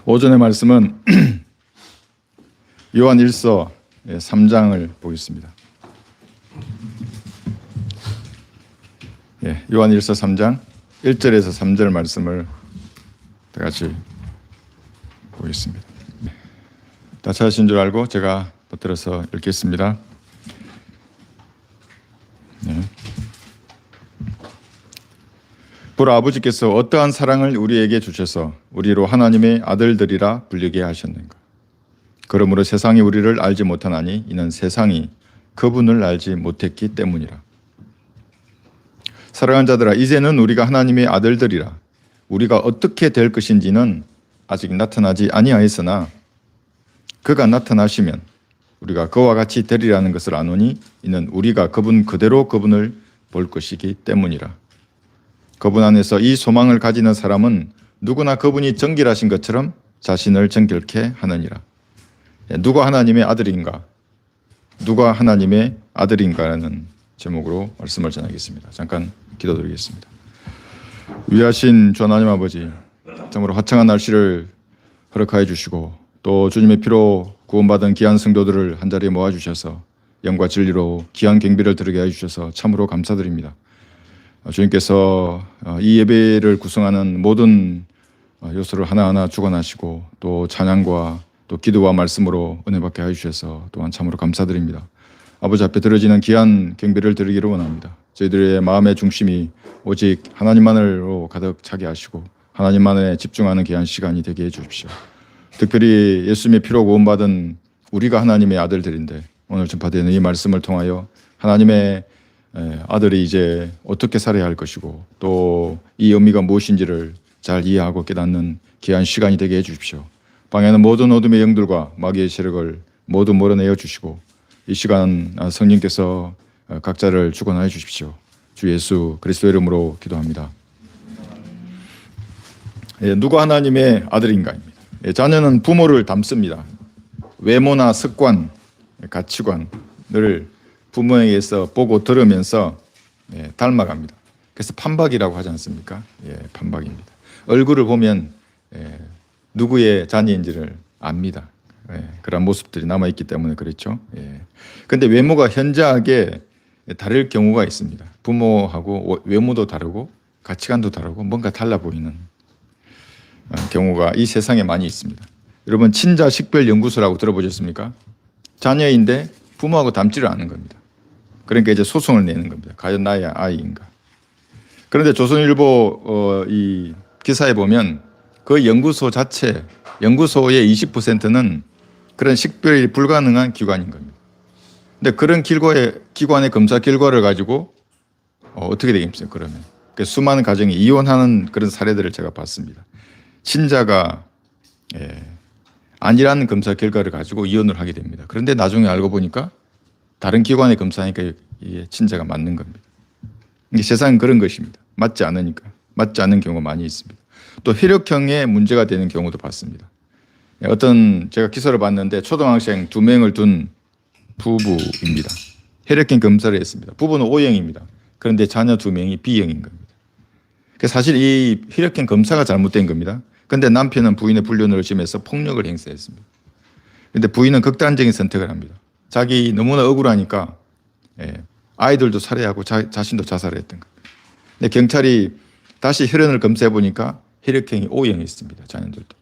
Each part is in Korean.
오전의 말씀은 요한 1서 3장을 보겠습니다. 요한 1서 3장 1절에서 3절 말씀을 다 같이 보겠습니다. 다 찾으신 줄 알고 제가 붙들어서 읽겠습니다. 보라, 아버지께서 어떠한 사랑을 우리에게 주셔서 우리로 하나님의 아들들이라 불리게 하셨는가. 그러므로 세상이 우리를 알지 못하나니 이는 세상이 그분을 알지 못했기 때문이라. 사랑하는 자들아, 이제는 우리가 하나님의 아들들이라. 우리가 어떻게 될 것인지는 아직 나타나지 아니하였으나 그가 나타나시면 우리가 그와 같이 되리라는 것을 아노니 이는 우리가 그분 그대로 그분을 볼 것이기 때문이라. 그분 안에서 이 소망을 가지는 사람은 누구나 그분이 정결하신 것처럼 자신을 정결케 하느니라. 누가 하나님의 아들인가? 누가 하나님의 아들인가라는 제목으로 말씀을 전하겠습니다. 잠깐 기도드리겠습니다. 위하신 주 하나님 아버지, 참으로 화창한 날씨를 허락하여 주시고 또 주님의 피로 구원받은 귀한 성도들을 한자리에 모아주셔서 영과 진리로 귀한 경배를 드리게 해주셔서 참으로 감사드립니다. 주님께서 이 예배를 구성하는 모든 요소를 하나하나 주관하시고 또 찬양과 또 기도와 말씀으로 은혜 받게 해주셔서 또한 참으로 감사드립니다. 아버지 앞에 드려지는 귀한 경배를 드리기를 원합니다. 저희들의 마음의 중심이 오직 하나님만으로 가득 차게 하시고 하나님만에 집중하는 귀한 시간이 되게 해주십시오. 특별히 예수님의 피로 구원받은 우리가 하나님의 아들들인데 오늘 전파되는 이 말씀을 통하여 하나님의 아들이 이제 어떻게 살아야 할 것이고 또 이 의미가 무엇인지를 잘 이해하고 깨닫는 귀한 시간이 되게 해주십시오. 방에는 모든 어둠의 영들과 마귀의 세력을 모두 몰아내어 주시고 이 시간 성령께서 각자를 주관하여 주십시오. 주 예수 그리스도 이름으로 기도합니다. 누가 하나님의 아들인가입니다. 자녀는 부모를 닮습니다. 외모나 습관, 가치관을 부모에게서 보고 들으면서 닮아갑니다. 그래서 판박이라고 하지 않습니까? 판박입니다. 얼굴을 보면 누구의 자녀인지를 압니다. 그런 모습들이 남아있기 때문에 그렇죠. 그런데 외모가 현저하게 다를 경우가 있습니다. 부모하고 외모도 다르고 가치관도 다르고 뭔가 달라 보이는 경우가 이 세상에 많이 있습니다. 여러분 친자 식별 연구소라고 들어보셨습니까? 자녀인데 부모하고 닮지를 않은 겁니다. 그러니까 이제 소송을 내는 겁니다. 과연 나의 아이인가? 그런데 조선일보 이 기사에 보면 그 연구소 자체, 연구소의 20%는 그런 식별이 불가능한 기관인 겁니다. 근데 그런 기관의 검사 결과를 가지고 어떻게 되겠습니까? 그러면 수많은 가정이 이혼하는 그런 사례들을 제가 봤습니다. 친자가 아니라는 검사 결과를 가지고 이혼을 하게 됩니다. 그런데 나중에 알고 보니까 다른 기관의 검사니까 이게 친자가 맞는 겁니다. 이게 세상은 그런 것입니다. 맞지 않으니까. 맞지 않는 경우가 많이 있습니다. 또 혈액형의 문제가 되는 경우도 봤습니다. 어떤 제가 기사를 봤는데 초등학생 2명을 둔 부부입니다. 혈액형 검사를 했습니다. 부부는 O형입니다. 그런데 자녀 2명이 B형인 겁니다. 사실 이 혈액형 검사가 잘못된 겁니다. 그런데 남편은 부인의 불륜을 심해서 폭력을 행사했습니다. 그런데 부인은 극단적인 선택을 합니다. 자기 너무나 억울하니까 아이들도 살해하고 자신도 자살했던 겁니다. 근데 경찰이 다시 혈흔을 검사해 보니까 혈액형이 O형이 있습니다. 자녀들도.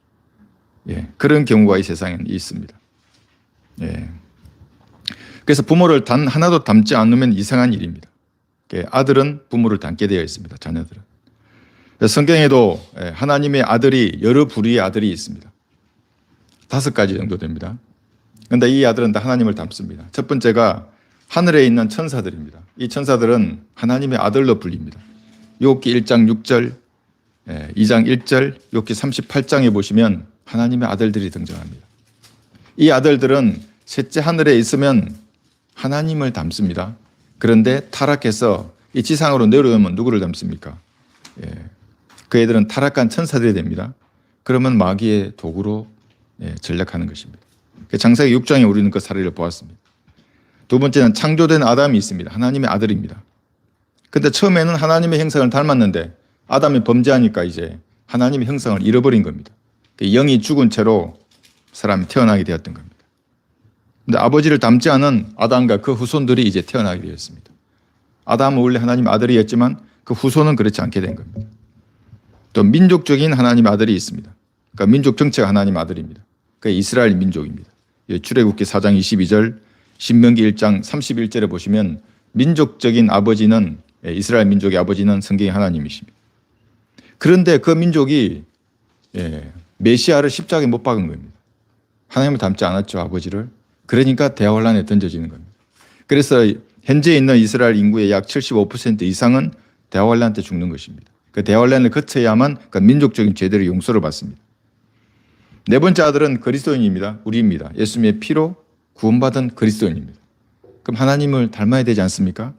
그런 경우가 이 세상에는 있습니다. 그래서 부모를 단 하나도 닮지 않으면 이상한 일입니다. 아들은 부모를 닮게 되어 있습니다. 자녀들은. 성경에도 하나님의 아들이 여러 부류의 아들이 있습니다. 5가지 정도 됩니다. 그런데 이 아들은 다 하나님을 닮습니다. 첫 번째가 하늘에 있는 천사들입니다. 이 천사들은 하나님의 아들로 불립니다. 욥기 1장 6절, 2장 1절, 욥기 38장에 보시면 하나님의 아들들이 등장합니다. 이 아들들은 셋째 하늘에 있으면 하나님을 닮습니다. 그런데 타락해서 이 지상으로 내려오면 누구를 닮습니까? 그 애들은 타락한 천사들이 됩니다. 그러면 마귀의 도구로 전략하는 것입니다. 창세기 6장에 우리는 그 사례를 보았습니다. 두 번째는 창조된 아담이 있습니다. 하나님의 아들입니다. 근데 처음에는 하나님의 형상을 닮았는데 아담이 범죄하니까 이제 하나님의 형상을 잃어버린 겁니다. 영이 죽은 채로 사람이 태어나게 되었던 겁니다. 근데 아버지를 닮지 않은 아담과 그 후손들이 이제 태어나게 되었습니다. 아담은 원래 하나님의 아들이었지만 그 후손은 그렇지 않게 된 겁니다. 또 민족적인 하나님의 아들이 있습니다. 그러니까 민족 정체가 하나님의 아들입니다. 그게 이스라엘 민족입니다. 출애굽기 4장 22절, 신명기 1장 31절에 보시면 민족적인 아버지는 이스라엘 민족의 아버지는 성경의 하나님이십니다. 그런데 그 민족이 메시아를 십자가에 못 박은 겁니다. 하나님을 닮지 않았죠, 아버지를. 그러니까 대환란에 던져지는 겁니다. 그래서 현재 있는 이스라엘 인구의 약 75% 이상은 대환란 때 죽는 것입니다. 그 대환란을 거쳐야만 그 민족적인 죄들의 용서를 받습니다. 네 번째 아들은 그리스도인입니다. 우리입니다. 예수님의 피로 구원받은 그리스도인입니다. 그럼 하나님을 닮아야 되지 않습니까?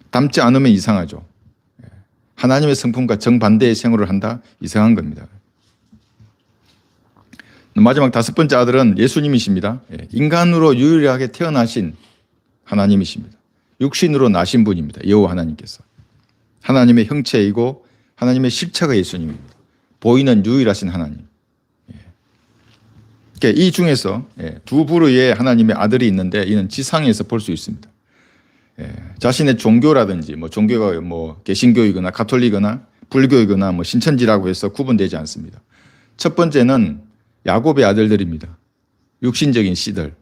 닮지 않으면 이상하죠. 하나님의 성품과 정반대의 생활을 한다? 이상한 겁니다. 마지막 다섯 번째 아들은 예수님이십니다. 인간으로 유일하게 태어나신 하나님이십니다. 육신으로 나신 분입니다. 여호와 하나님께서. 하나님의 형체이고 하나님의 실체가 예수님입니다. 보이는 유일하신 하나님. 이 중에서 두 부류의 하나님의 아들이 있는데 이는 지상에서 볼 수 있습니다. 자신의 종교라든지 종교가 개신교이거나 가톨릭이거나 불교이거나 신천지라고 해서 구분되지 않습니다. 첫 번째는 야곱의 아들들입니다. 육신적인 씨들.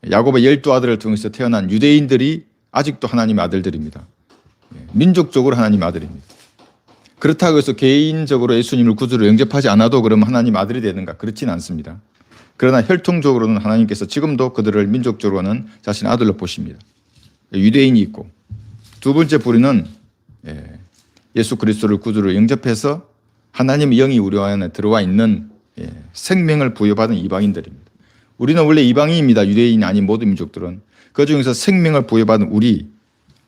야곱의 12아들을 통해서 태어난 유대인들이 아직도 하나님의 아들들입니다. 민족적으로 하나님의 아들입니다. 그렇다고 해서 개인적으로 예수님을 구주로 영접하지 않아도 그러면 하나님 아들이 되는가? 그렇지는 않습니다. 그러나 혈통적으로는 하나님께서 지금도 그들을 민족적으로는 자신의 아들로 보십니다. 유대인이 있고, 두 번째 부류는 예수 그리스도를 구주로 영접해서 하나님의 영이 우리 안에 들어와 있는 생명을 부여받은 이방인들입니다. 우리는 원래 이방인입니다. 유대인이 아닌 모든 민족들은. 그 중에서 생명을 부여받은 우리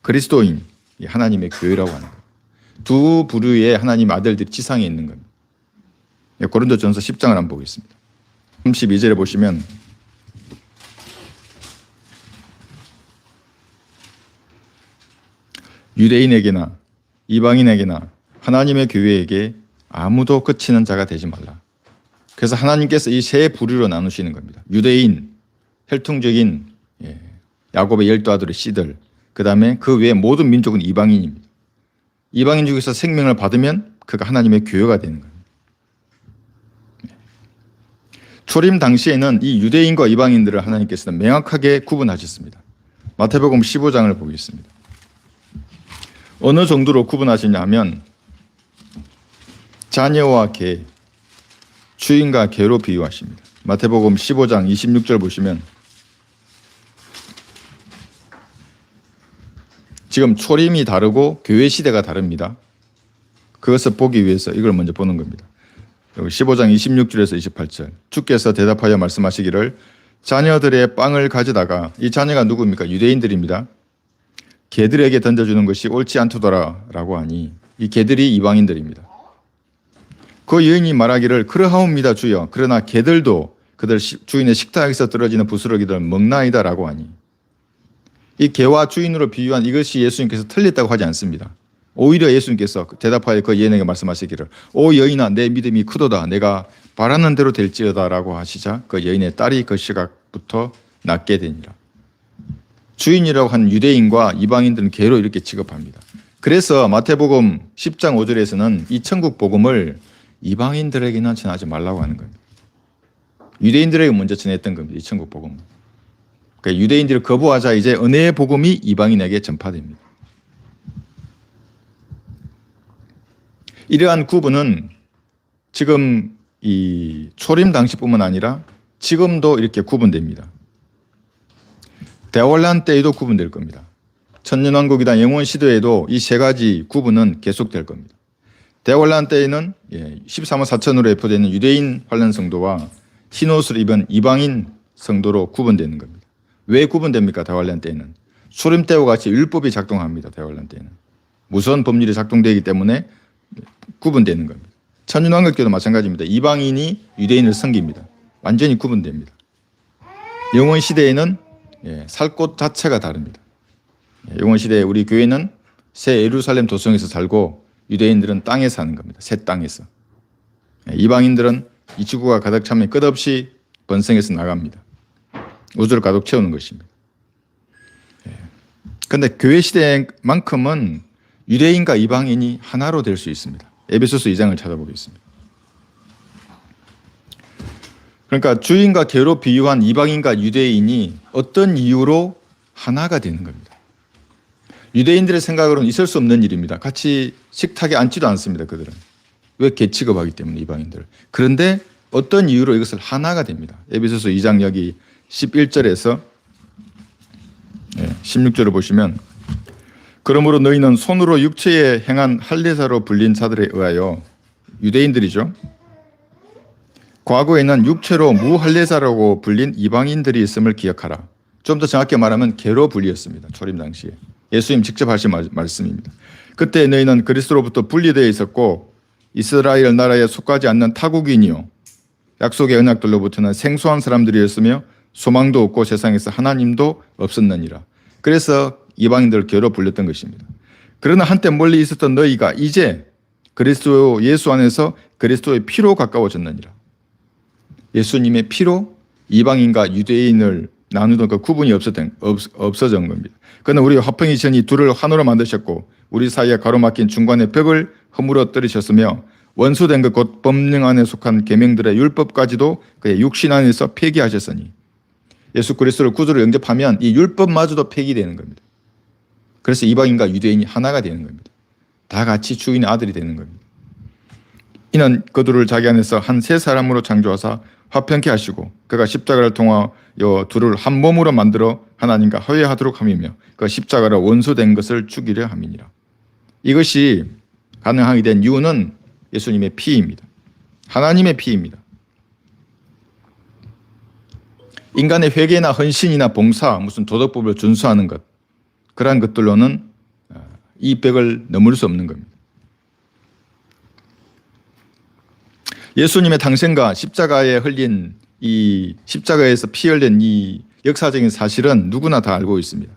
그리스도인, 하나님의 교회라고 하는 거예요. 두 부류의 하나님 아들들이 지상에 있는 겁니다. 고린도전서 10장을 한번 보겠습니다. 32절에 보시면 유대인에게나 이방인에게나 하나님의 교회에게 아무도 그치는 자가 되지 말라. 그래서 하나님께서 이 세 부류로 나누시는 겁니다. 유대인, 혈통적인 야곱의 12아들의 씨들, 그 다음에 그 외의 모든 민족은 이방인입니다. 이방인 중에서 생명을 받으면 그가 하나님의 교회가 되는 겁니다. 초림 당시에는 이 유대인과 이방인들을 하나님께서는 명확하게 구분하셨습니다. 마태복음 15장을 보겠습니다. 어느 정도로 구분하시냐 하면 자녀와 개, 주인과 개로 비유하십니다. 마태복음 15장 26절 보시면 지금 초림이 다르고 교회 시대가 다릅니다. 그것을 보기 위해서 이걸 먼저 보는 겁니다. 여기 15장 26절에서 28절. 주께서 대답하여 말씀하시기를 자녀들의 빵을 가져다가, 이 자녀가 누구입니까? 유대인들입니다. 개들에게 던져주는 것이 옳지 않도다 라고 하니, 이 개들이 이방인들입니다. 그 여인이 말하기를 그러하옵니다 주여. 그러나 개들도 그들 주인의 식탁에서 떨어지는 부스러기들 먹나이다 라고 하니, 이 개와 주인으로 비유한 이것이 예수님께서 틀렸다고 하지 않습니다. 오히려 예수님께서 대답하여 그 여인에게 말씀하시기를 오 여인아 내 믿음이 크도다. 내가 바라는 대로 될지어다 라고 하시자 그 여인의 딸이 그 시각부터 낫게 되니라. 주인이라고 한 유대인과 이방인들은 개로 이렇게 취급합니다. 그래서 마태복음 10장 5절에서는 이 천국 복음을 이방인들에게는 전하지 말라고 하는 겁니다. 유대인들에게 먼저 전했던 겁니다. 이 천국 복음은. 그러니까 유대인들을 거부하자 이제 은혜의 복음이 이방인에게 전파됩니다. 이러한 구분은 지금 이 초림 당시뿐만 아니라 지금도 이렇게 구분됩니다. 대환란 때에도 구분될 겁니다. 천년왕국이나 영원 시대에도 이 세 가지 구분은 계속될 겁니다. 대환란 때에는 13만 4천으로 예표되는 유대인 환란 성도와 흰옷을 입은 이방인 성도로 구분되는 겁니다. 왜 구분됩니까? 대환란 때에는 초림 때와 같이 율법이 작동합니다. 대환란 때에는 무서운 법률이 작동되기 때문에 구분되는 겁니다. 천년왕국 때도 마찬가지입니다. 이방인이 유대인을 섬깁니다. 완전히 구분됩니다. 영원 시대에는 살 곳 자체가 다릅니다. 영원 시대에 우리 교회는 새 예루살렘 도성에서 살고 유대인들은 땅에 사는 겁니다. 새 땅에서. 이방인들은 이 지구가 가득 차면 끝없이 번성해서 나갑니다. 우주를 가득 채우는 것입니다. 그런데 교회 시대만큼은 유대인과 이방인이 하나로 될 수 있습니다. 에베소서 2장을 찾아보겠습니다. 그러니까 주인과 개로 비유한 이방인과 유대인이 어떤 이유로 하나가 되는 겁니다. 유대인들의 생각으로는 있을 수 없는 일입니다. 같이 식탁에 앉지도 않습니다. 그들은. 왜 개취급하기 때문에 이방인들을. 그런데 어떤 이유로 이것을 하나가 됩니다. 에베소서 2장 여기 11절에서 16절을 보시면 그러므로 너희는 손으로 육체에 행한 할례사로 불린 자들에 의하여 유대인들이죠. 과거에는 육체로 무할례자라고 불린 이방인들이 있음을 기억하라. 좀 더 정확히 말하면 개로 불리었습니다. 초림 당시에. 예수님 직접 하신 말씀입니다. 그때 너희는 그리스도로부터 분리되어 있었고 이스라엘 나라에 속하지 않는 타국인이요 약속의 언약들로부터는 생소한 사람들이었으며 소망도 없고 세상에서 하나님도 없었느니라. 그래서 이방인들을 개로 불렸던 것입니다. 그러나 한때 멀리 있었던 너희가 이제 그리스도 예수 안에서 그리스도의 피로 가까워졌느니라. 예수님의 피로 이방인과 유대인을 나누던 그 구분이 없어진 겁니다. 그는 우리 화평이 전이 둘을 하나로 만드셨고 우리 사이에 가로막힌 중간의 벽을 허물어 떨으셨으며 원수된 것 곧 법령 안에 속한 계명들의 율법까지도 그의 육신 안에서 폐기하셨으니 예수 그리스도를 구주로 영접하면 이 율법마저도 폐기되는 겁니다. 그래서 이방인과 유대인이 하나가 되는 겁니다. 다 같이 주인의 아들이 되는 겁니다. 이는 그들을 자기 안에서 한 세 사람으로 창조하사 화평케 하시고 그가 십자가를 통하여 둘을 한 몸으로 만들어 하나님과 화해하도록 함이며 그 십자가로 원수된 것을 죽이려 함이니라. 이것이 가능하게 된 이유는 예수님의 피입니다. 하나님의 피입니다. 인간의 회개나 헌신이나 봉사, 무슨 도덕법을 준수하는 것 그러한 것들로는 이 벽을 넘을 수 없는 겁니다. 예수님의 탄생과 십자가에 흘린 이 십자가에서 피 흘린 이 역사적인 사실은 누구나 다 알고 있습니다.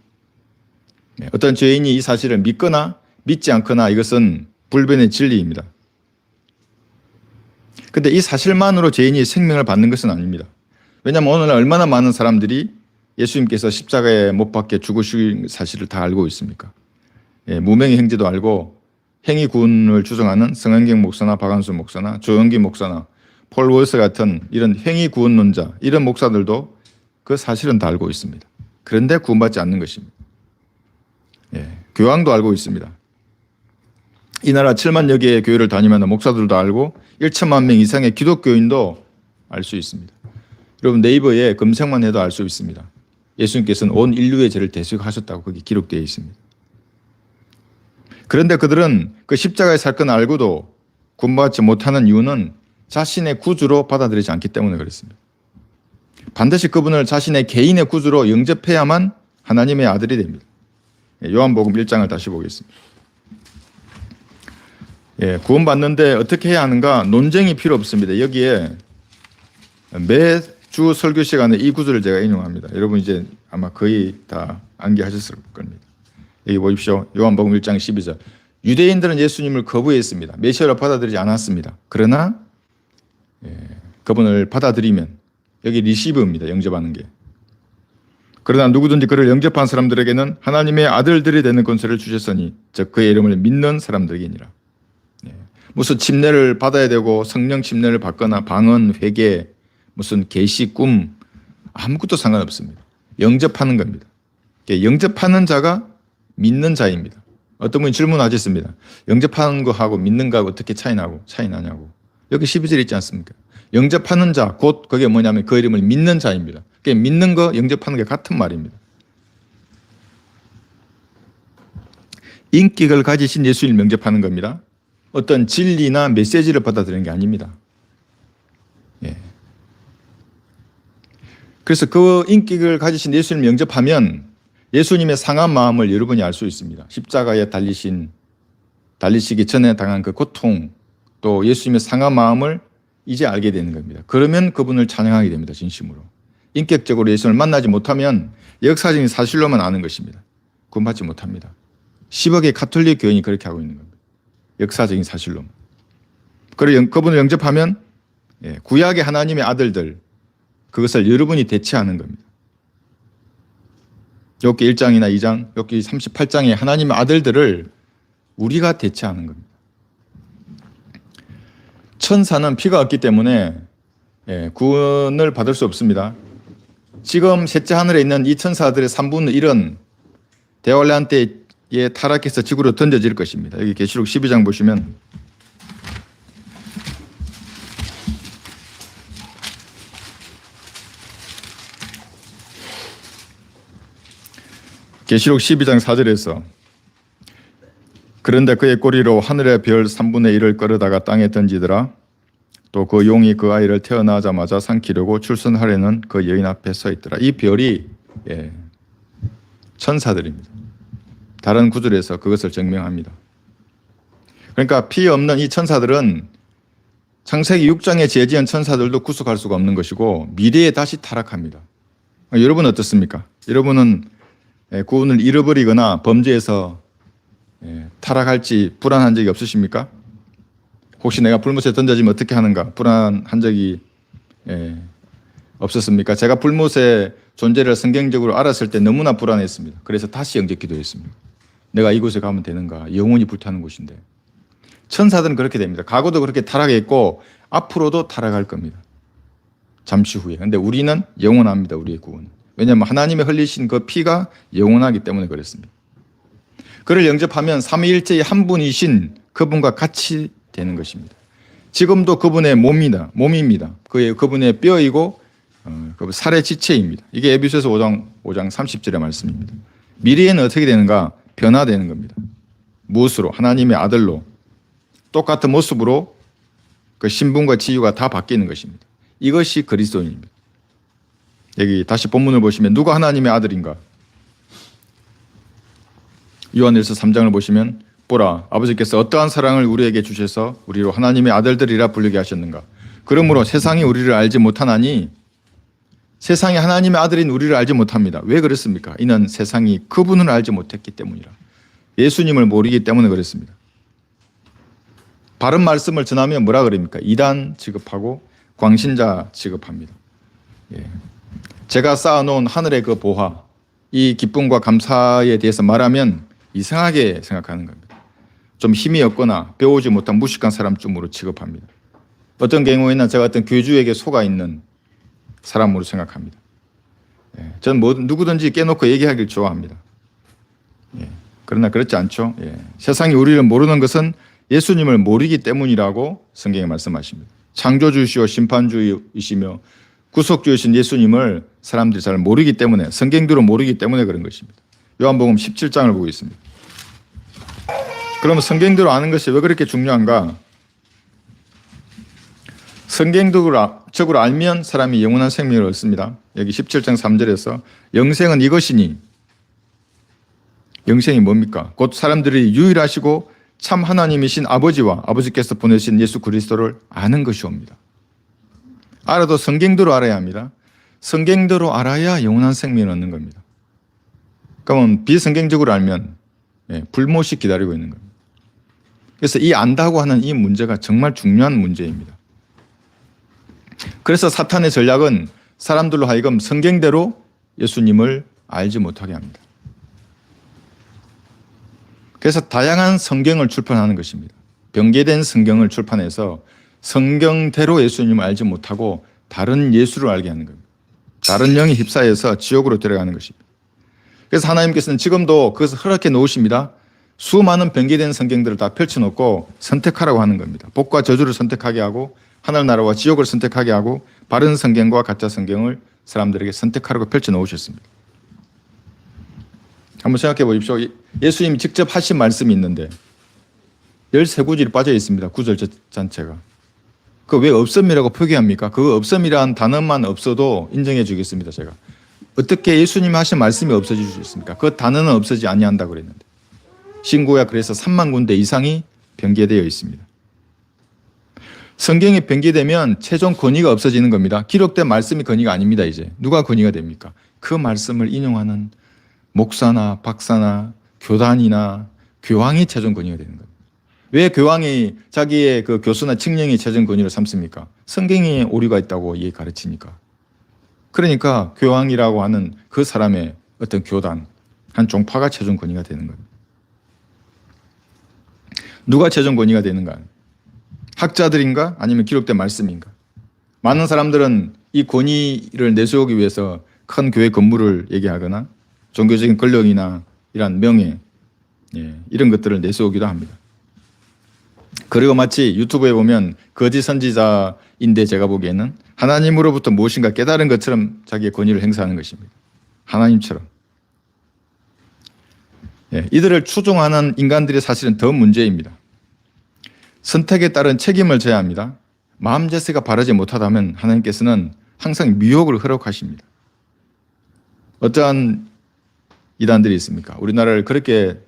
어떤 죄인이 이 사실을 믿거나 믿지 않거나 이것은 불변의 진리입니다. 그런데 이 사실만으로 죄인이 생명을 받는 것은 아닙니다. 왜냐하면 오늘날 얼마나 많은 사람들이 예수님께서 십자가에 못 박혀 죽으신 사실을 다 알고 있습니까? 무명의 행제도 알고 행위구원을 주장하는 성한경 목사나 박한수 목사나 조영기 목사나 폴 월스 같은 이런 행위구원론자 이런 목사들도 그 사실은 다 알고 있습니다. 그런데 구원받지 않는 것입니다. 교황도 알고 있습니다. 이 나라 7만여 개의 교회를 다니면 목사들도 알고 1천만 명 이상의 기독교인도 알 수 있습니다. 여러분 네이버에 검색만 해도 알 수 있습니다. 예수님께서는 온 인류의 죄를 대속하셨다고 거기 기록되어 있습니다. 그런데 그들은 그 십자가의 사건을 알고도 구원받지 못하는 이유는 자신의 구주로 받아들이지 않기 때문에 그렇습니다. 반드시 그분을 자신의 개인의 구주로 영접해야만 하나님의 아들이 됩니다. 요한복음 1장을 다시 보겠습니다. 구원받는데 어떻게 해야 하는가 논쟁이 필요 없습니다. 여기에 매주 설교 시간에 이 구절을 제가 인용합니다. 여러분 이제 아마 거의 다 암기하셨을 겁니다. 여기 보십시오. 요한복음 1장 12절. 유대인들은 예수님을 거부했습니다. 메시아로 받아들이지 않았습니다. 그러나 그분을 받아들이면 여기 리시브입니다. 영접하는 게. 그러나 누구든지 그를 영접한 사람들에게는 하나님의 아들들이 되는 권세를 주셨으니 즉 그의 이름을 믿는 사람들이니라. 무슨 침례를 받아야 되고 성령 침례를 받거나 방언, 회개, 무슨 계시, 꿈 아무것도 상관없습니다. 영접하는 겁니다. 영접하는 자가 믿는 자입니다. 어떤 분이 질문하셨습니다. 영접하는 거하고 믿는 거하고 어떻게 차이 나냐고. 여기 12절 있지 않습니까? 영접하는 자, 곧 그게 뭐냐면 그 이름을 믿는 자입니다. 그게 믿는 거, 영접하는 게 같은 말입니다. 인격을 가지신 예수님을 영접하는 겁니다. 어떤 진리나 메시지를 받아들이는 게 아닙니다. 그래서 그 인격을 가지신 예수님을 영접하면 예수님의 상한 마음을 여러분이 알 수 있습니다. 십자가에 달리시기 전에 당한 그 고통, 또 예수님의 상한 마음을 이제 알게 되는 겁니다. 그러면 그분을 찬양하게 됩니다. 진심으로. 인격적으로 예수님을 만나지 못하면 역사적인 사실로만 아는 것입니다. 구원받지 못합니다. 10억의 가톨릭 교인이 그렇게 하고 있는 겁니다. 역사적인 사실로. 그리고 그분을 영접하면 구약의 하나님의 아들들, 그것을 여러분이 대체하는 겁니다. 욥기 1장이나 2장, 욥기 38장의 하나님의 아들들을 우리가 대체하는 겁니다. 천사는 피가 없기 때문에 구원을 받을 수 없습니다. 지금 셋째 하늘에 있는 이 천사들의 3분의 1은 대환란 때에 타락해서 지구로 던져질 것입니다. 여기 계시록 12장 보시면 계시록 12장 4절에서 그런데 그의 꼬리로 하늘의 별 3분의 1을 끌어다가 땅에 던지더라. 또 그 용이 그 아이를 태어나자마자 삼키려고 출산하려는 그 여인 앞에 서 있더라. 이 별이 천사들입니다. 다른 구절에서 그것을 증명합니다. 그러니까 피 없는 이 천사들은 창세기 6장에 죄지은 천사들도 구속할 수가 없는 것이고 미래에 다시 타락합니다. 여러분 어떻습니까? 여러분은 구원을 잃어버리거나 범죄에서 타락할지 불안한 적이 없으십니까? 혹시 내가 불못에 던져지면 어떻게 하는가 불안한 적이 없었습니까? 제가 불못의 존재를 성경적으로 알았을 때 너무나 불안했습니다. 그래서 다시 영접 기도했습니다. 내가 이곳에 가면 되는가? 영원히 불타는 곳인데. 천사들은 그렇게 됩니다. 과거도 그렇게 타락했고 앞으로도 타락할 겁니다. 잠시 후에. 근데 우리는 영원합니다. 우리의 구원은. 왜냐하면 하나님의 흘리신 그 피가 영원하기 때문에 그렇습니다. 그를 영접하면 삼위일체의 한 분이신 그분과 같이 되는 것입니다. 지금도 그분의 몸입니다. 그분의 뼈이고 살의 지체입니다. 이게 에베소서 5장 30절의 말씀입니다. 미래에는 어떻게 되는가? 변화되는 겁니다. 무엇으로? 하나님의 아들로 똑같은 모습으로 그 신분과 지위가 다 바뀌는 것입니다. 이것이 그리스도인입니다. 여기 다시 본문을 보시면 누가 하나님의 아들인가? 요한일서 3장을 보시면 보라 아버지께서 어떠한 사랑을 우리에게 주셔서 우리로 하나님의 아들들이라 부르게 하셨는가? 그러므로 세상이 우리를 알지 못하나니 세상이 하나님의 아들인 우리를 알지 못합니다. 왜 그렇습니까? 이는 세상이 그분을 알지 못했기 때문이라. 예수님을 모르기 때문에 그렇습니다. 바른 말씀을 전하면 뭐라 그럽니까? 이단 취급하고 광신자 취급합니다. 제가 쌓아놓은 하늘의 그 보화, 이 기쁨과 감사에 대해서 말하면 이상하게 생각하는 겁니다. 좀 힘이 없거나 배우지 못한 무식한 사람쯤으로 취급합니다. 어떤 경우에는 제가 어떤 교주에게 속아 있는 사람으로 생각합니다. 저는 누구든지 깨놓고 얘기하길 좋아합니다. 그러나 그렇지 않죠. 세상이 우리를 모르는 것은 예수님을 모르기 때문이라고 성경에 말씀하십니다. 창조주이시오 심판주이시며 구속주이신 예수님을 사람들이 잘 모르기 때문에 성경대로 모르기 때문에 그런 것입니다. 요한복음 17장을 보고 있습니다. 그러면 성경대로 아는 것이 왜 그렇게 중요한가? 성경적으로 알면 사람이 영원한 생명을 얻습니다. 여기 17장 3절에서 영생은 이것이니 영생이 뭡니까? 곧 사람들이 유일하시고 참 하나님이신 아버지와 아버지께서 보내신 예수 그리스도를 아는 것이옵니다. 알아도 성경대로 알아야 합니다. 성경대로 알아야 영원한 생명을 얻는 겁니다. 그러면 비성경적으로 알면 불못이 기다리고 있는 겁니다. 그래서 이 안다고 하는 이 문제가 정말 중요한 문제입니다. 그래서 사탄의 전략은 사람들로 하여금 성경대로 예수님을 알지 못하게 합니다. 그래서 다양한 성경을 출판하는 것입니다. 변개된 성경을 출판해서 성경대로 예수님을 알지 못하고 다른 예수를 알게 하는 겁니다. 다른 영에 휩싸여서 지옥으로 들어가는 것입니다. 그래서 하나님께서는 지금도 그것을 허락해 놓으십니다. 수많은 변개된 성경들을 다 펼쳐놓고 선택하라고 하는 겁니다. 복과 저주를 선택하게 하고 하늘나라와 지옥을 선택하게 하고 바른 성경과 가짜 성경을 사람들에게 선택하라고 펼쳐놓으셨습니다. 한번 생각해 보십시오. 예수님이 직접 하신 말씀이 있는데 13구절이 빠져 있습니다. 구절 전체가. 그 왜 없음이라고 표기합니까? 그 없음이라는 단어만 없어도 인정해 주겠습니다. 제가. 어떻게 예수님이 하신 말씀이 없어질 수 있습니까? 그 단어는 없어지지 아니한다고 그랬는데. 신구약 그래서 3만 군데 이상이 변개되어 있습니다. 성경이 변개되면 최종 권위가 없어지는 겁니다. 기록된 말씀이 권위가 아닙니다. 이제 누가 권위가 됩니까? 그 말씀을 인용하는 목사나 박사나 교단이나 교황이 최종 권위가 되는 겁니다. 왜 교황이 자기의 그 교수나 칙령이 최종 권위를 삼습니까? 성경에 오류가 있다고 이 가르치니까. 그러니까 교황이라고 하는 그 사람의 어떤 교단, 한 종파가 최종 권위가 되는 겁니다. 누가 최종 권위가 되는가? 학자들인가? 아니면 기록된 말씀인가? 많은 사람들은 이 권위를 내세우기 위해서 큰 교회 건물을 얘기하거나 종교적인 권력이나 이런 명예, 이런 것들을 내세우기도 합니다. 그리고 마치 유튜브에 보면 거짓 선지자인데 제가 보기에는 하나님으로부터 무엇인가 깨달은 것처럼 자기의 권위를 행사하는 것입니다. 하나님처럼. 이들을 추종하는 인간들이 사실은 더 문제입니다. 선택에 따른 책임을 져야 합니다. 마음 자세가 바르지 못하다면 하나님께서는 항상 미혹을 허락하십니다. 어떠한 이단들이 있습니까? 우리나라를 그렇게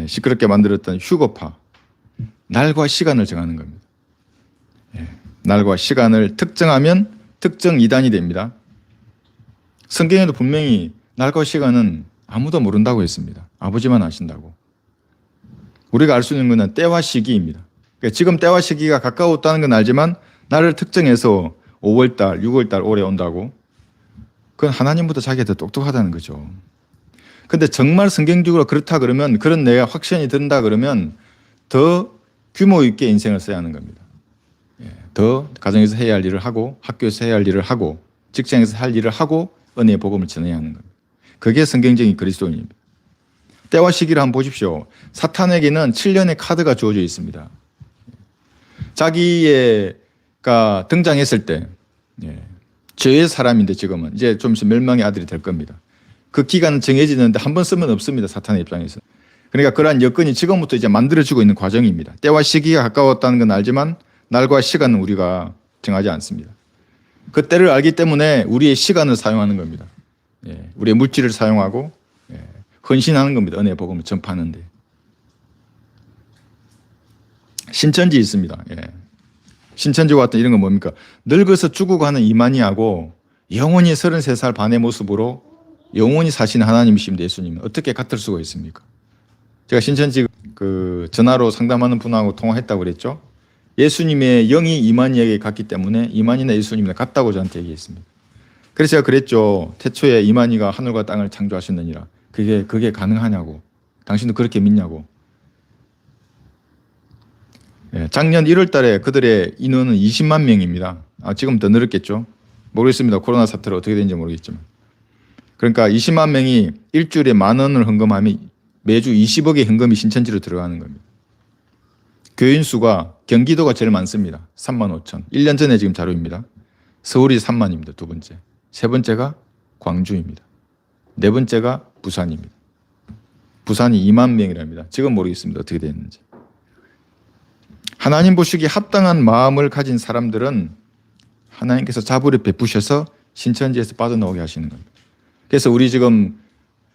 시끄럽게 만들었던 휴거파. 날과 시간을 정하는 겁니다. 날과 시간을 특정하면 특정 이단이 됩니다. 성경에도 분명히 날과 시간은 아무도 모른다고 했습니다. 아버지만 아신다고. 우리가 알 수 있는 것은 때와 시기입니다. 그러니까 지금 때와 시기가 가까웠다는 건 알지만 날을 특정해서 5월달, 6월달 올해 온다고. 그건 하나님보다 자기가 더 똑똑하다는 거죠. 근데 정말 성경적으로 그렇다 그러면, 그런 내가 확신이 든다 그러면 더 규모 있게 인생을 써야 하는 겁니다. 더 가정에서 해야 할 일을 하고, 학교에서 해야 할 일을 하고, 직장에서 할 일을 하고, 은혜의 복음을 전해야 하는 겁니다. 그게 성경적인 그리스도인입니다. 때와 시기를 한번 보십시오. 사탄에게는 7년의 카드가 주어져 있습니다. 자기가 등장했을 때, 죄의 사람인데 지금은 이제 좀 있으면 멸망의 아들이 될 겁니다. 그 기간은 정해지는데 한 번 쓰면 없습니다. 사탄의 입장에서. 그러니까 그러한 여건이 지금부터 이제 만들어지고 있는 과정입니다. 때와 시기가 가까웠다는 건 알지만 날과 시간은 우리가 정하지 않습니다. 그 때를 알기 때문에 우리의 시간을 사용하는 겁니다. 우리의 물질을 사용하고 헌신하는 겁니다. 은혜의 복음을 전파하는데. 신천지 있습니다. 신천지와 같은 이런 건 뭡니까? 늙어서 죽고 가는 이만희하고 영원히 33살 반의 모습으로 영원히 사시는 하나님이십니다. 예수님은 어떻게 같을 수가 있습니까? 제가 신천지 그 전화로 상담하는 분하고 통화했다고 그랬죠. 예수님의 영이 이만희에게 갔기 때문에 이만희나 예수님이나 같다고 저한테 얘기했습니다. 그래서 제가 그랬죠. 태초에 이만희가 하늘과 땅을 창조하셨느니라. 그게 가능하냐고. 당신도 그렇게 믿냐고. 작년 1월 달에 그들의 인원은 20만 명입니다. 지금 더 늘었겠죠. 모르겠습니다. 코로나 사태로 어떻게 되는지 모르겠지만. 그러니까 20만 명이 일주일에 10,000원을 헌금하면 매주 20억의 헌금이 신천지로 들어가는 겁니다. 교인 수가 경기도가 제일 많습니다. 35,000. 1년 전에 지금 자료입니다. 서울이 3만입니다. 두 번째. 세 번째가 광주입니다. 네 번째가 부산입니다. 부산이 2만 명이랍니다. 지금 모르겠습니다. 어떻게 됐는지. 하나님 보시기에 합당한 마음을 가진 사람들은 하나님께서 자비를 베푸셔서 신천지에서 빠져나오게 하시는 겁니다. 그래서 우리 지금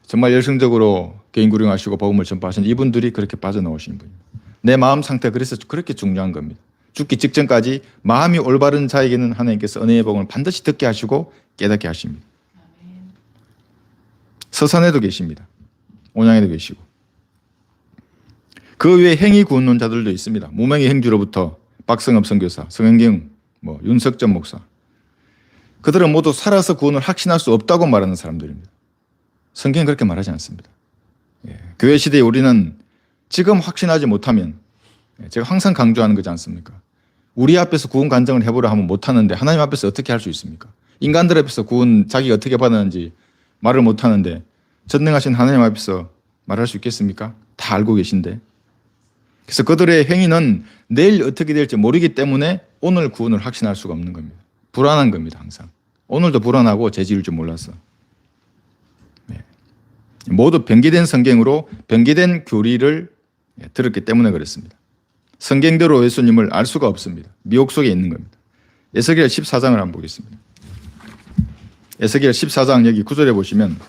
정말 열성적으로 개인 구령하시고 복음을 전파하시는 이분들이 그렇게 빠져나오시는 분입니다. 내 마음 상태가 그래서 그렇게 중요한 겁니다. 죽기 직전까지 마음이 올바른 자에게는 하나님께서 은혜의 복음을 반드시 듣게 하시고 깨닫게 하십니다. 서산에도 계십니다. 온양에도 계시고. 그 외에 행위 구원론자들도 있습니다. 무명의 행주로부터 박성업 선교사, 성현경, 윤석전 목사. 그들은 모두 살아서 구원을 확신할 수 없다고 말하는 사람들입니다. 성경은 그렇게 말하지 않습니다. 교회 시대에 우리는 지금 확신하지 못하면, 제가 항상 강조하는 거지 않습니까? 우리 앞에서 구원 간증을 해보려 하면 못하는데 하나님 앞에서 어떻게 할 수 있습니까? 인간들 앞에서 구원 자기가 어떻게 받았는지 말을 못하는데 전능하신 하나님 앞에서 말할 수 있겠습니까? 다 알고 계신데. 그래서 그들의 행위는 내일 어떻게 될지 모르기 때문에 오늘 구원을 확신할 수가 없는 겁니다. 불안한 겁니다. 항상. 오늘도 불안하고 죄지을 줄 몰라서. 모두 변기된 성경으로 변기된 교리를 들었기 때문에 그렇습니다. 성경대로 예수님을 알 수가 없습니다. 미혹 속에 있는 겁니다. 에스겔 14장을 한번 보겠습니다. 에스겔 14장 여기 9절에 보시면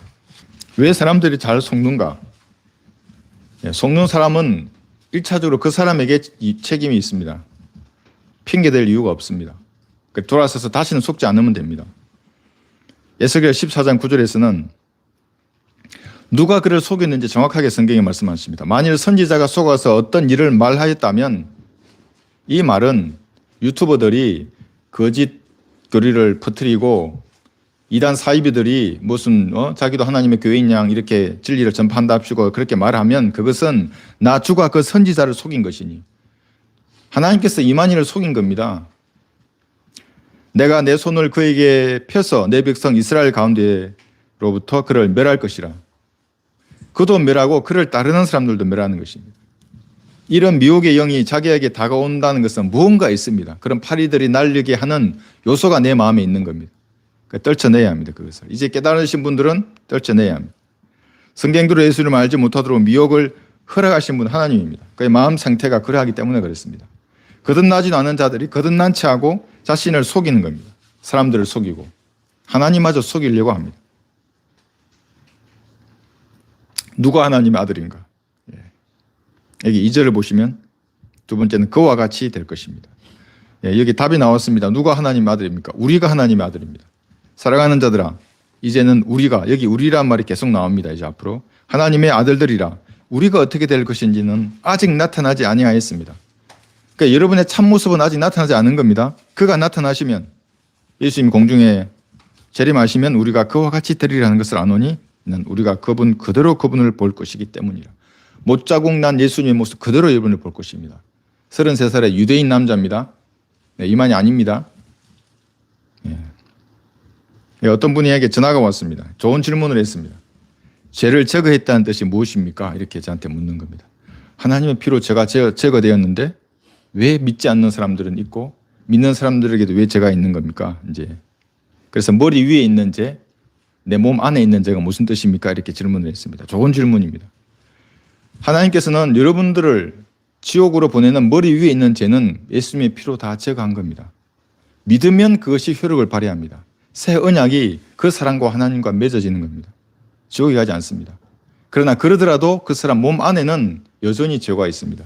왜 사람들이 잘 속는가? 속는 사람은 1차적으로 그 사람에게 책임이 있습니다. 핑계댈 이유가 없습니다. 돌아서서 다시는 속지 않으면 됩니다. 에스겔 14장 9절에서는 누가 그를 속였는지 정확하게 성경이 말씀하십니다. 만일 선지자가 속아서 어떤 일을 말하였다면 이 말은 유튜버들이 거짓 교리를 퍼뜨리고 이단 사이비들이 무슨 자기도 하나님의 교회인 양 이렇게 진리를 전파한답시고 그렇게 말하면 그것은 나 주가 그 선지자를 속인 것이니 하나님께서 이만희를 속인 겁니다. 내가 내 손을 그에게 펴서 내 백성 이스라엘 가운데로부터 그를 멸할 것이라. 그도 멸하고 그를 따르는 사람들도 멸하는 것입니다. 이런 미혹의 영이 자기에게 다가온다는 것은 무언가 있습니다. 그런 파리들이 날리게 하는 요소가 내 마음에 있는 겁니다. 떨쳐내야 합니다. 그것을. 이제 깨달으신 분들은 떨쳐내야 합니다. 성경대로 예수를 알지 못하도록 미혹을 허락하신 분은 하나님입니다. 그의 마음 상태가 그러하기 때문에 그렇습니다. 거듭나지도 않은 자들이 거듭난 체하고 자신을 속이는 겁니다. 사람들을 속이고 하나님마저 속이려고 합니다. 누가 하나님의 아들인가? 여기 2절을 보시면 두 번째는 그와 같이 될 것입니다. 여기 답이 나왔습니다. 누가 하나님의 아들입니까? 우리가 하나님의 아들입니다. 사랑하는 자들아, 이제는 우리가, 여기 우리란 말이 계속 나옵니다. 이제 앞으로 하나님의 아들들이라. 우리가 어떻게 될 것인지는 아직 나타나지 아니하였습니다. 그러니까 여러분의 참모습은 아직 나타나지 않은 겁니다. 그가 나타나시면 예수님이 공중에 재림하시면 우리가 그와 같이 되리라는 것을 아노니 는 우리가 그분 그대로 그분을 볼 것이기 때문이라. 못자국 난 예수님의 모습 그대로 이분을 볼 것입니다. 33살의 유대인 남자입니다. 이만이 아닙니다. 어떤 분에게 전화가 왔습니다. 좋은 질문을 했습니다. 죄를 제거했다는 뜻이 무엇입니까? 이렇게 저한테 묻는 겁니다. 하나님의 피로 죄가 제거되었는데 왜 믿지 않는 사람들은 있고 믿는 사람들에게도 왜 죄가 있는 겁니까? 이제 그래서 머리 위에 있는 죄, 내 몸 안에 있는 죄가 무슨 뜻입니까? 이렇게 질문을 했습니다. 좋은 질문입니다. 하나님께서는 여러분들을 지옥으로 보내는 머리 위에 있는 죄는 예수님의 피로 다 제거한 겁니다. 믿으면 그것이 효력을 발휘합니다. 새 언약이 그 사람과 하나님과 맺어지는 겁니다. 지옥에 가지 않습니다. 그러나 그러더라도 그 사람 몸 안에는 여전히 죄가 있습니다.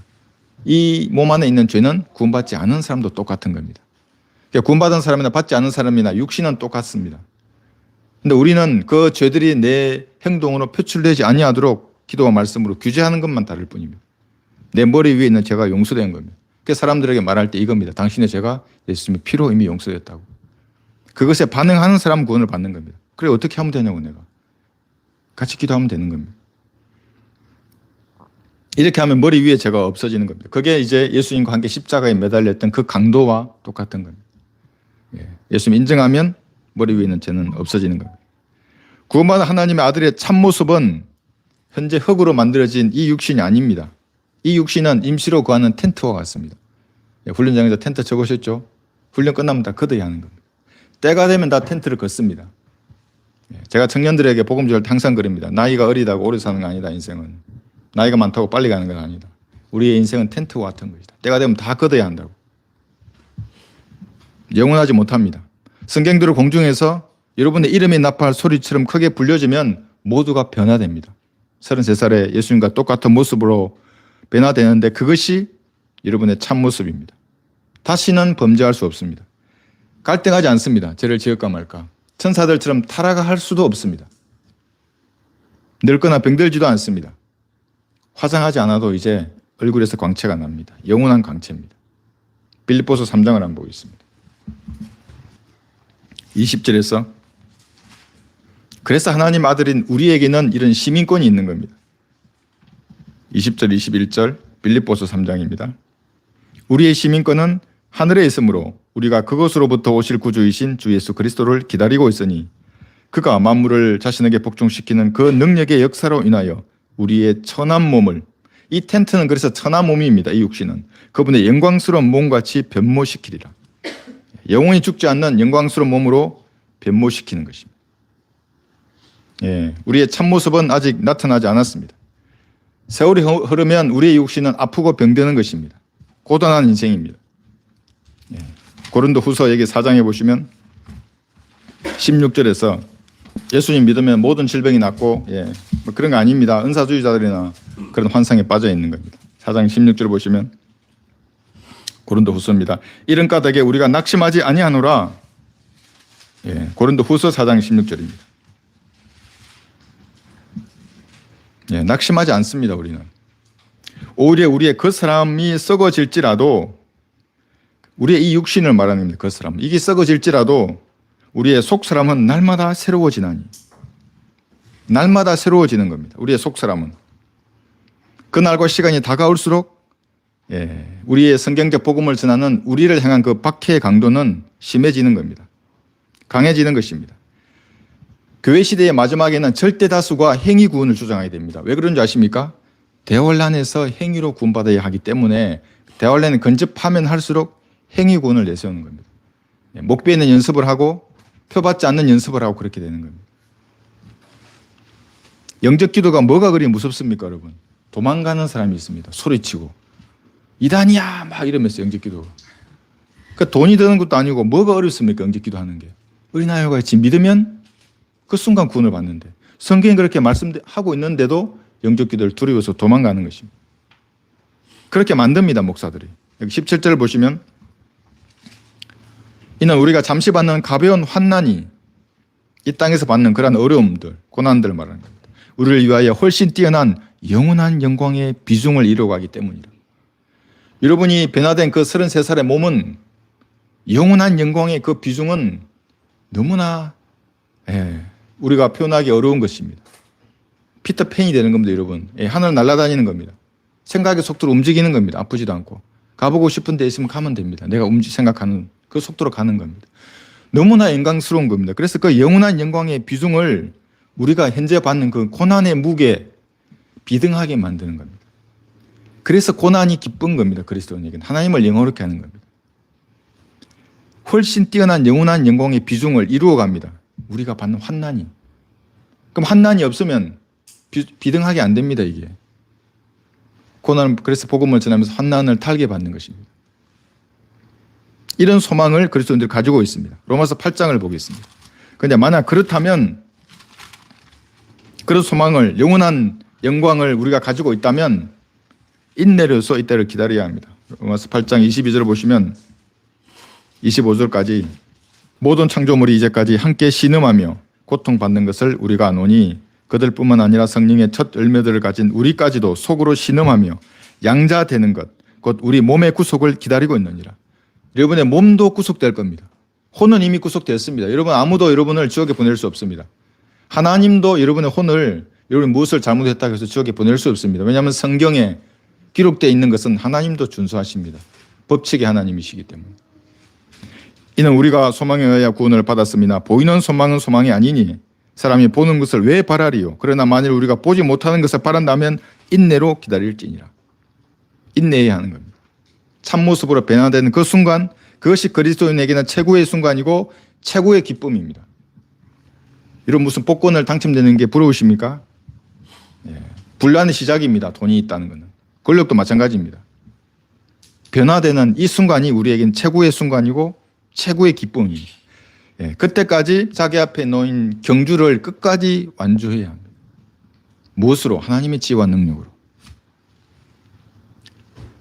이 몸 안에 있는 죄는 구원받지 않은 사람도 똑같은 겁니다. 그러니까 구원받은 사람이나 받지 않은 사람이나 육신은 똑같습니다. 근데 우리는 그 죄들이 내 행동으로 표출되지 아니하도록 기도와 말씀으로 규제하는 것만 다를 뿐입니다. 내 머리 위에 있는 죄가 용서된 겁니다. 그래서 사람들에게 말할 때 이겁니다. 당신의 죄가 예수님의 피로 이미 용서됐다고. 그것에 반응하는 사람은 구원을 받는 겁니다. 그래 어떻게 하면 되냐고 내가. 같이 기도하면 되는 겁니다. 이렇게 하면 머리 위에 죄가 없어지는 겁니다. 그게 이제 예수님과 함께 십자가에 매달렸던 그 강도와 똑같은 겁니다. 예수님 인정하면 머리 위에 있는 죄는 없어지는 겁니다. 구원받은 하나님의 아들의 참모습은 현재 흙으로 만들어진 이 육신이 아닙니다. 이 육신은 임시로 구하는 텐트와 같습니다. 훈련장에서 텐트 적으셨죠? 훈련 끝나면 다 걷어야 하는 겁니다. 때가 되면 다 텐트를 걷습니다. 제가 청년들에게 복음 전할 때 항상 그럽니다. 나이가 어리다고 오래 사는 거 아니다. 인생은. 나이가 많다고 빨리 가는 건 아니다. 우리의 인생은 텐트와 같은 것이다. 때가 되면 다 걷어야 한다고. 영원하지 못합니다. 성경대로 공중에서 여러분의 이름이 나팔 소리처럼 크게 불려지면 모두가 변화됩니다. 33살의 예수님과 똑같은 모습으로 변화되는데 그것이 여러분의 참모습입니다. 다시는 범죄할 수 없습니다. 갈등하지 않습니다. 죄를 지을까 말까. 천사들처럼 타락할 수도 없습니다. 늙거나 병들지도 않습니다. 화장하지 않아도 이제 얼굴에서 광채가 납니다. 영원한 광채입니다. 빌립보서 3장을 한번 보겠습니다. 20절에서 그래서 하나님 아들인 우리에게는 이런 시민권이 있는 겁니다. 20절, 21절 빌립보서 3장입니다. 우리의 시민권은 하늘에 있으므로 우리가 그것으로부터 오실 구주이신 주 예수 그리스도를 기다리고 있으니 그가 만물을 자신에게 복종시키는 그 능력의 역사로 인하여 우리의 천한 몸을 이 텐트는 그래서 천한 몸입니다. 이 육신은 그분의 영광스러운 몸같이 변모시키리라. 영원히 죽지 않는 영광스러운 몸으로 변모시키는 것입니다. 우리의 참모습은 아직 나타나지 않았습니다. 세월이 흐르면 우리의 육신은 아프고 병드는 것입니다. 고단한 인생입니다. 고린도 후서 여기 4장에 보시면 16절에서 예수님 믿으면 모든 질병이 낫고 뭐 그런 거 아닙니다. 은사주의자들이나 그런 환상에 빠져 있는 겁니다. 4장 16절 보시면 고린도 후서입니다. 이런 까닭에 우리가 낙심하지 아니하노라. 고린도 후서 4장 16절입니다. 예, 낙심하지 않습니다. 우리는 오히려 우리의 그 사람이 썩어질지라도, 우리의 이 육신을 말하는 겁니다. 그 사람 이게 썩어질지라도 우리의 속 사람은 날마다 새로워지나니. 날마다 새로워지는 겁니다. 우리의 속 사람은 그날과 시간이 다가올수록 우리의 성경적 복음을 전하는 우리를 향한 그 박해의 강도는 심해지는 겁니다. 강해지는 것입니다. 교회 시대의 마지막에는 절대 다수가 행위 구원을 주장하게 됩니다. 왜 그런 줄 아십니까? 대환란에서 행위로 구원받아야 하기 때문에 대환란을 근접하면 할수록 행위 구원을 내세우는 겁니다. 목배에 있는 연습을 하고 표받지 않는 연습을 하고 그렇게 되는 겁니다. 영적 기도가 뭐가 그리 무섭습니까, 여러분? 도망가는 사람이 있습니다. 소리치고 이단이야 막 이러면서 영적 기도. 그 돈이 드는 것도 아니고 뭐가 어렵습니까, 영적 기도하는 게? 어린아이가 같이 믿으면 그 순간 구원을 받는데, 성경이 그렇게 말씀하고 있는데도 영적 기도를 두려워서 도망가는 것입니다. 그렇게 만듭니다, 목사들이. 여기 17절을 보시면, 이는 우리가 잠시 받는 가벼운 환난이, 이 땅에서 받는 그러한 어려움들, 고난들을 말하는 겁니다. 우리를 위하여 훨씬 뛰어난 영원한 영광의 비중을 이루어가기 때문이다. 여러분이 변화된 그 33살의 몸은, 영원한 영광의 그 비중은 너무나 우리가 표현하기 어려운 것입니다. 피터팬이 되는 겁니다, 여러분. 하늘 날아다니는 겁니다. 생각의 속도로 움직이는 겁니다. 아프지도 않고. 가보고 싶은 데 있으면 가면 됩니다. 내가 생각하는 그 속도로 가는 겁니다. 너무나 영광스러운 겁니다. 그래서 그 영원한 영광의 비중을 우리가 현재 받는 그 고난의 무게 비등하게 만드는 겁니다. 그래서 고난이 기쁜 겁니다. 그리스도인에게는 하나님을 영화롭게 하는 겁니다. 훨씬 뛰어난 영원한 영광의 비중을 이루어갑니다. 우리가 받는 환난이. 그럼 환난이 없으면 비등하게 안 됩니다, 이게. 고난, 그래서 복음을 전하면서 환난을 탈게 받는 것입니다. 이런 소망을 그리스도인들이 가지고 있습니다. 로마서 8장을 보겠습니다. 그런데 만약 그렇다면, 그런 소망을, 영원한 영광을 우리가 가지고 있다면 인내로서 이때를 기다려야 합니다. 로마서 8장 22절을 보시면 25절까지, 모든 창조물이 이제까지 함께 신음하며 고통받는 것을 우리가 아노니 그들뿐만 아니라 성령의 첫 열매들을 가진 우리까지도 속으로 신음하며 양자되는 것, 곧 우리 몸의 구속을 기다리고 있느니라. 여러분의 몸도 구속될 겁니다. 혼은 이미 구속되었습니다. 여러분, 아무도 여러분을 지옥에 보낼 수 없습니다. 하나님도 여러분의 혼을, 여러분이 무엇을 잘못했다고 해서 지옥에 보낼 수 없습니다. 왜냐하면 성경에 기록되어 있는 것은 하나님도 준수하십니다. 법칙의 하나님이시기 때문에. 이는 우리가 소망에 의하여 구원을 받았음이나 보이는 소망은 소망이 아니니 사람이 보는 것을 왜 바라리요? 그러나 만일 우리가 보지 못하는 것을 바란다면 인내로 기다릴지니라. 인내해야 하는 겁니다. 참모습으로 변화되는 그 순간, 그것이 그리스도인에게는 최고의 순간이고 최고의 기쁨입니다. 이런 무슨 복권을 당첨되는 게 부러우십니까? 분란의 시작입니다. 돈이 있다는 것은. 권력도 마찬가지입니다. 변화되는 이 순간이 우리에게는 최고의 순간이고 최고의 기쁨입니다. 그때까지 자기 앞에 놓인 경주를 끝까지 완주해야 합니다. 무엇으로? 하나님의 지혜와 능력으로.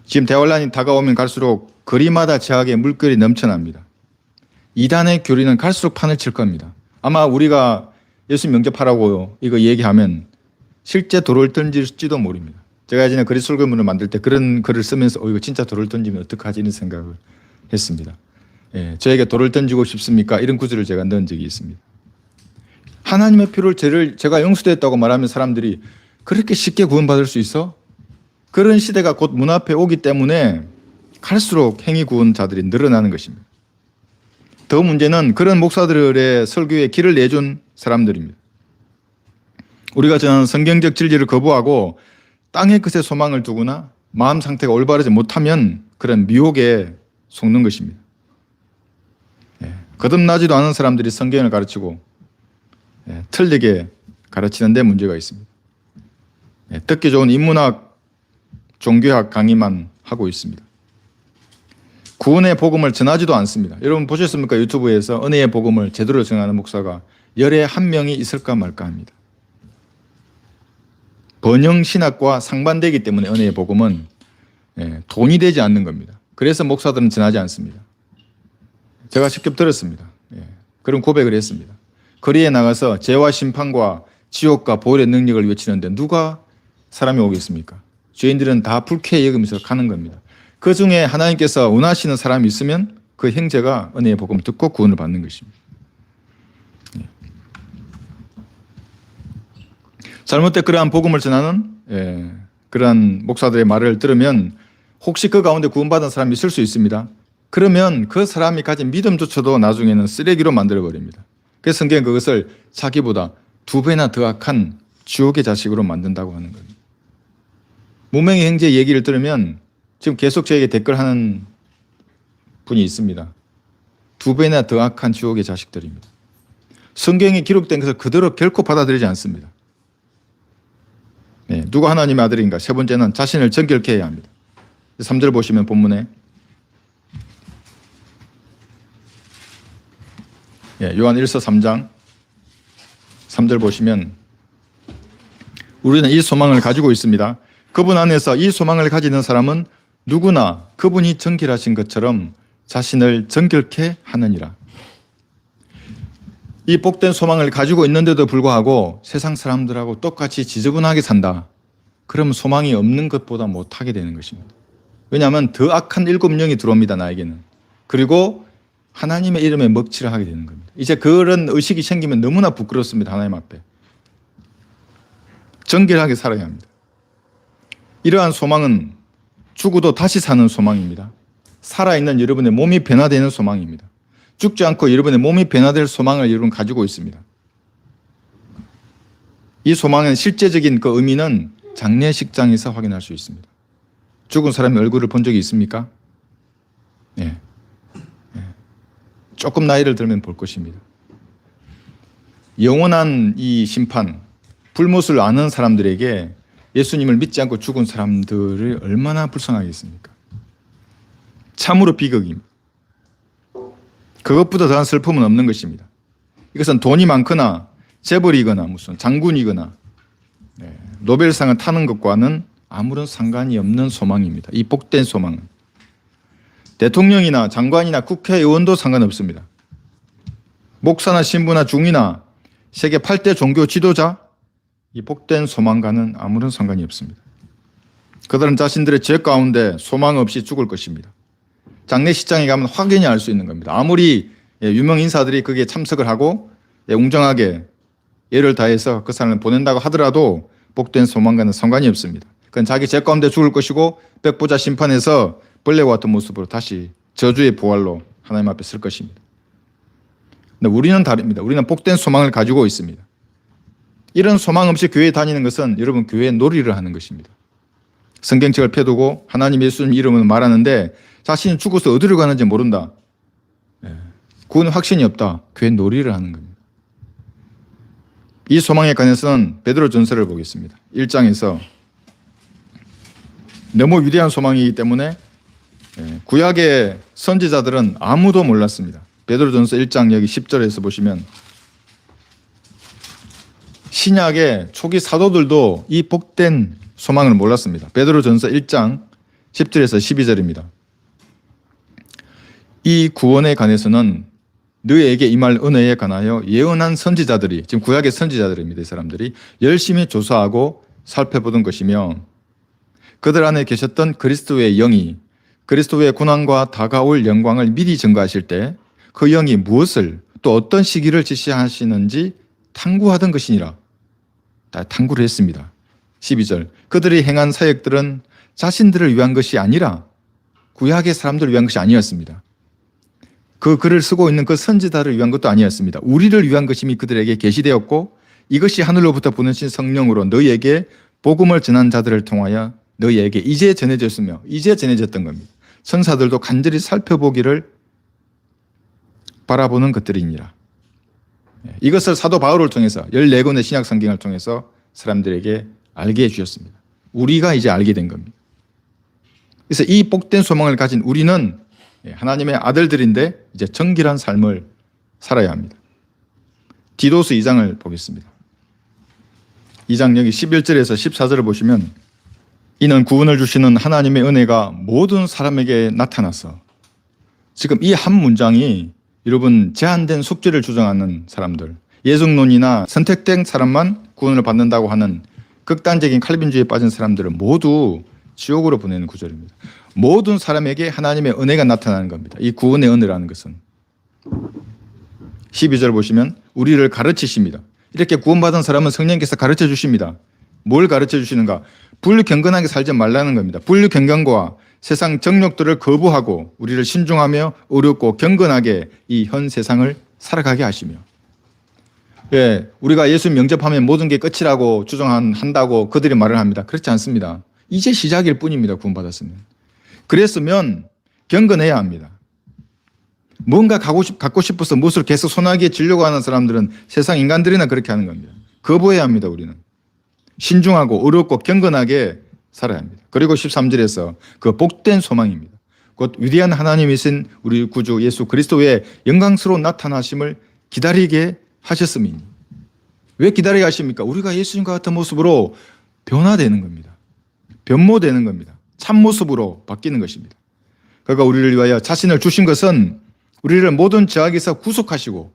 지금 대환란이 다가오면 갈수록 거리마다 제약의 물결이 넘쳐납니다. 이단의 교리는 갈수록 판을 칠 겁니다. 아마 우리가 예수 영접하라고 이거 얘기하면 실제 돌을 던질지도 모릅니다. 제가 예전에 그리스 설교문을 만들 때 그런 글을 쓰면서 이거 진짜 돌을 던지면 어떡하지 이런 생각을 했습니다. 저에게 돌을 던지고 싶습니까? 이런 구절을 제가 넣은 적이 있습니다. 하나님의 피로 제가 용서됐다고 말하면 사람들이 그렇게 쉽게 구원받을 수 있어? 그런 시대가 곧 문 앞에 오기 때문에 갈수록 행위 구원자들이 늘어나는 것입니다. 더 문제는 그런 목사들의 설교에 길을 내준 사람들입니다. 우리가 전하는 성경적 진리를 거부하고 땅의 것에 소망을 두거나 마음 상태가 올바르지 못하면 그런 미혹에 속는 것입니다. 거듭나지도 않은 사람들이 성경을 가르치고 틀리게 가르치는 데 문제가 있습니다. 듣기 좋은 인문학, 종교학 강의만 하고 있습니다. 구원의 복음을 전하지도 않습니다. 여러분 보셨습니까? 유튜브에서 은혜의 복음을 제대로 전하는 목사가 열에 한 명이 있을까 말까 합니다. 번영신학과 상반되기 때문에 은혜의 복음은 돈이 되지 않는 겁니다. 그래서 목사들은 전하지 않습니다. 제가 직접 들었습니다. 그런 고백을 했습니다. 거리에 나가서 죄와 심판과 지옥과 보혈의 능력을 외치는데 누가 사람이 오겠습니까? 죄인들은 다 불쾌히 여기면서 가는 겁니다. 그 중에 하나님께서 원하시는 사람이 있으면 그 형제가 은혜의 복음을 듣고 구원을 받는 것입니다. 잘못된 그러한 복음을 전하는 그러한 목사들의 말을 들으면 혹시 그 가운데 구원받은 사람이 있을 수 있습니다. 그러면 그 사람이 가진 믿음조차도 나중에는 쓰레기로 만들어버립니다. 그래서 성경은 그것을 자기보다 2배나 더 악한 지옥의 자식으로 만든다고 하는 겁니다. 무명의 형제 얘기를 들으면 지금 계속 저에게 댓글하는 분이 있습니다. 2배나 더 악한 지옥의 자식들입니다. 성경에 기록된 것을 그대로 결코 받아들이지 않습니다. 누가 하나님의 아들인가? 세 번째는 자신을 정결케 해야 합니다. 3절 보시면 본문에 요한 1서 3장 3절 보시면 우리는 이 소망을 가지고 있습니다. 그분 안에서 이 소망을 가지는 사람은 누구나 그분이 정결하신 것처럼 자신을 정결케 하느니라. 이 복된 소망을 가지고 있는데도 불구하고 세상 사람들하고 똑같이 지저분하게 산다. 그러면 소망이 없는 것보다 못하게 되는 것입니다. 왜냐하면 더 악한 7영이 들어옵니다. 나에게는. 그리고 하나님의 이름에 먹칠을 하게 되는 겁니다. 이제 그런 의식이 생기면 너무나 부끄럽습니다. 하나님 앞에. 정결하게 살아야 합니다. 이러한 소망은 죽어도 다시 사는 소망입니다. 살아있는 여러분의 몸이 변화되는 소망입니다. 죽지 않고 여러분의 몸이 변화될 소망을 여러분 가지고 있습니다. 이 소망의 실제적인 그 의미는 장례식장에서 확인할 수 있습니다. 죽은 사람의 얼굴을 본 적이 있습니까? 네. 조금 나이를 들면 볼 것입니다. 영원한 이 심판, 불못을 아는 사람들에게 예수님을 믿지 않고 죽은 사람들이 얼마나 불쌍하겠습니까? 참으로 비극입니다. 그것보다 더한 슬픔은 없는 것입니다. 이것은 돈이 많거나 재벌이거나 무슨 장군이거나 노벨상을 타는 것과는 아무런 상관이 없는 소망입니다. 이 복된 소망은. 대통령이나 장관이나 국회의원도 상관없습니다. 목사나 신부나 중이나 세계 8대 종교 지도자, 이 복된 소망과는 아무런 상관이 없습니다. 그들은 자신들의 죄 가운데 소망 없이 죽을 것입니다. 장례식장에 가면 확연히 알 수 있는 겁니다. 아무리 유명 인사들이 거기에 참석을 하고 웅장하게 예를 다해서 그 사람을 보낸다고 하더라도 복된 소망과는 상관이 없습니다. 그건 자기 죄 가운데 죽을 것이고 백보자 심판에서 벌레와 같은 모습으로 다시 저주의 부활로 하나님 앞에 설 것입니다. 근데 우리는 다릅니다. 우리는 복된 소망을 가지고 있습니다. 이런 소망 없이 교회에 다니는 것은 여러분 교회에 놀이를 하는 것입니다. 성경책을 펴두고 하나님 예수님 이름을 말하는데 자신이 죽어서 어디로 가는지 모른다. 구원 확신이 없다. 교회 놀이를 하는 겁니다. 이 소망에 관해서는 베드로전서를 보겠습니다. 1장에서 너무 위대한 소망이기 때문에 구약의 선지자들은 아무도 몰랐습니다. 베드로전서 1장 여기 10절에서 보시면 신약의 초기 사도들도 이 복된 소망을 몰랐습니다. 베드로전서 1장 10절에서 12절입니다. 이 구원에 관해서는 너에게 임할 은혜에 관하여 예언한 선지자들이, 지금 구약의 선지자들입니다. 이 사람들이 열심히 조사하고 살펴보던 것이며 그들 안에 계셨던 그리스도의 영이 그리스도의 고난과 다가올 영광을 미리 증거하실 때 그 영이 무엇을 또 어떤 시기를 지시하시는지 탐구하던 것이니라. 다 탐구를 했습니다. 12절 그들이 행한 사역들은 자신들을 위한 것이 아니라 구약의 사람들을 위한 것이 아니었습니다. 그 글을 쓰고 있는 그 선지자를 위한 것도 아니었습니다. 우리를 위한 것임이 그들에게 계시되었고 이것이 하늘로부터 보내신 성령으로 너희에게 복음을 전한 자들을 통하여 너희에게 이제 전해졌으며 이제 전해졌던 겁니다. 천사들도 간절히 살펴보기를 바라보는 것들이니라. 이것을 사도 바울을 통해서 14권의 신약 성경을 통해서 사람들에게 알게 해주셨습니다. 우리가 이제 알게 된 겁니다. 그래서 이 복된 소망을 가진 우리는 하나님의 아들들인데 이제 정결한 삶을 살아야 합니다. 디도스 2장을 보겠습니다. 2장 여기 11절에서 14절을 보시면 이는 구원을 주시는 하나님의 은혜가 모든 사람에게 나타나서 지금 이 한 문장이 여러분 제한된 숙제를 주장하는 사람들 예정론이나 선택된 사람만 구원을 받는다고 하는 극단적인 칼빈주의에 빠진 사람들은 모두 지옥으로 보내는 구절입니다. 모든 사람에게 하나님의 은혜가 나타나는 겁니다. 이 구원의 은혜라는 것은 12절 보시면 우리를 가르치십니다. 이렇게 구원받은 사람은 성령께서 가르쳐 주십니다. 뭘 가르쳐 주시는가? 불경건하게 살지 말라는 겁니다. 불경건과 세상 정욕들을 거부하고 우리를 신중하며 어렵고 경건하게 이 현 세상을 살아가게 하시며, 예, 우리가 예수 영접하면 모든 게 끝이라고 주장한다고 그들이 말을 합니다. 그렇지 않습니다. 이제 시작일 뿐입니다. 구원받았으면. 그랬으면 경건해야 합니다. 뭔가 갖고 싶어서 무엇을 계속 손아귀에 쥐려고 하는 사람들은 세상 인간들이나 그렇게 하는 겁니다. 거부해야 합니다. 우리는 신중하고 어렵고 경건하게 살아야 합니다. 그리고 13절에서 그 복된 소망입니다. 곧 위대한 하나님이신 우리 구주 예수 그리스도의 영광스러운 나타나심을 기다리게 하셨음이니. 왜 기다리게 하십니까? 우리가 예수님과 같은 모습으로 변화되는 겁니다. 변모되는 겁니다. 참모습으로 바뀌는 것입니다. 그가 우리를 위하여 자신을 주신 것은 우리를 모든 죄악에서 구속하시고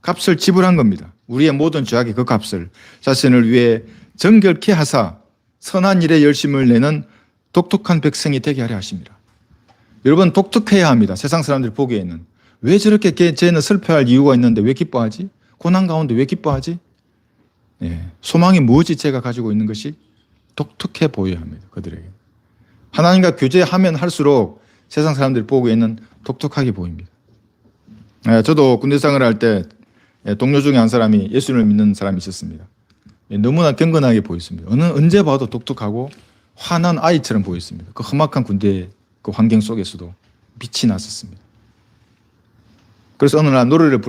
값을 지불한 겁니다. 우리의 모든 죄악의 그 값을 자신을 위해 정결케 하사 선한 일에 열심을 내는 독특한 백성이 되게 하려 하십니다. 여러분, 독특해야 합니다. 세상 사람들이 보기에는. 왜 저렇게 쟤는 슬퍼할 이유가 있는데 왜 기뻐하지? 고난 가운데 왜 기뻐하지? 예, 소망이 무엇이 제가 가지고 있는 것이 독특해 보여야 합니다. 그들에게. 하나님과 교제하면 할수록 세상 사람들이 보기에는 독특하게 보입니다. 예, 저도 군대 생활을 할 때 동료 중에 한 사람이 예수를 믿는 사람이 있었습니다. 예, 너무나 경건하게 보였습니다. 언제 봐도 독특하고 화난 아이처럼 보였습니다. 그 험악한 군대 그 환경 속에서도 빛이 났었습니다. 그래서 어느 날 노래를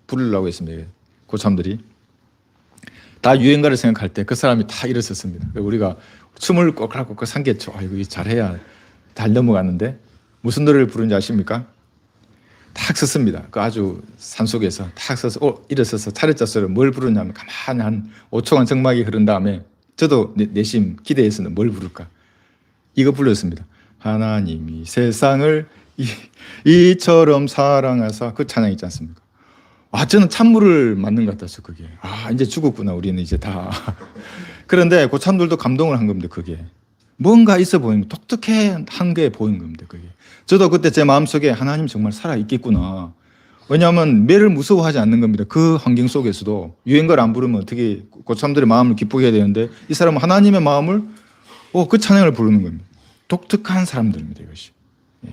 부르려고 했습니다. 고참들이. 다 유행가를 생각할 때 그 사람이 다 일어섰습니다. 우리가 춤을 꼬끌꼬끌 삼겠죠. 이거 잘해야 잘 넘어가는데 무슨 노래를 부르는지 아십니까? 탁 섰습니다. 그 아주 산속에서 탁 서서 일어서서 차렷자세로 뭘 부르냐면 가만히 한 5초간 정막이 흐른 다음에 저도 내심 기대했었는데 뭘 부를까? 이거 불렀습니다. 하나님이 세상을 이처럼 사랑하사, 그 찬양 있지 않습니까? 저는 찬물을 맞는 것 같았어요. 그게. 이제 죽었구나. 우리는 이제 다. 그런데 고참들도 감동을 한 겁니다. 그게. 뭔가 있어 보이는, 독특한 게 보이는 겁니다. 그게. 저도 그때 제 마음속에 하나님 정말 살아있겠구나. 왜냐하면 매를 무서워하지 않는 겁니다. 그 환경 속에서도 유행가를 안 부르면 어떻게 고참들의 마음을 기쁘게 해야 되는데 이 사람은 하나님의 마음을 그 찬양을 부르는 겁니다. 독특한 사람들입니다. 이것이.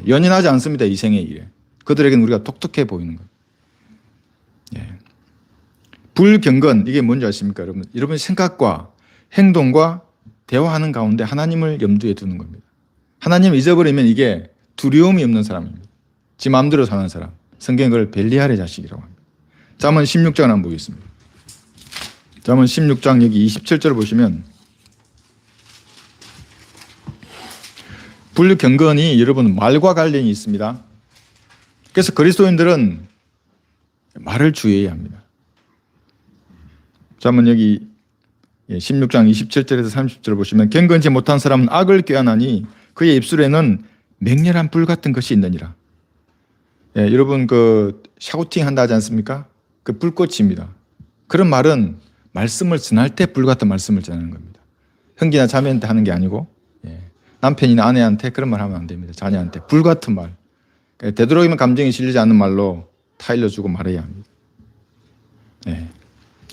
연연하지 않습니다. 이 생의 일에. 그들에게는 우리가 독특해 보이는 것. 예. 불경건, 이게 뭔지 아십니까? 여러분? 여러분의 생각과 행동과 대화하는 가운데 하나님을 염두에 두는 겁니다. 하나님을 잊어버리면 이게 두려움이 없는 사람입니다. 지 마음대로 사는 사람. 성경은 그걸 벨리알의 자식이라고 합니다. 잠언 16장을 한번 보겠습니다. 잠언 16장 여기 27절을 보시면 불경건이 여러분 말과 관련이 있습니다. 그래서 그리스도인들은 말을 주의해야 합니다. 잠언 여기 16장 27절에서 30절을 보시면 경건치 못한 사람은 악을 꾀하나니 그의 입술에는 맹렬한 불 같은 것이 있느니라. 여러분 그 샤우팅 한다 하지 않습니까? 그 불꽃입니다. 그런 말은 말씀을 전할 때 불 같은 말씀을 전하는 겁니다. 형제나 자매한테 하는 게 아니고 남편이나 아내한테 그런 말 하면 안 됩니다. 자녀한테 불 같은 말. 되도록이면 감정이 실리지 않는 말로 타일러주고 말해야 합니다.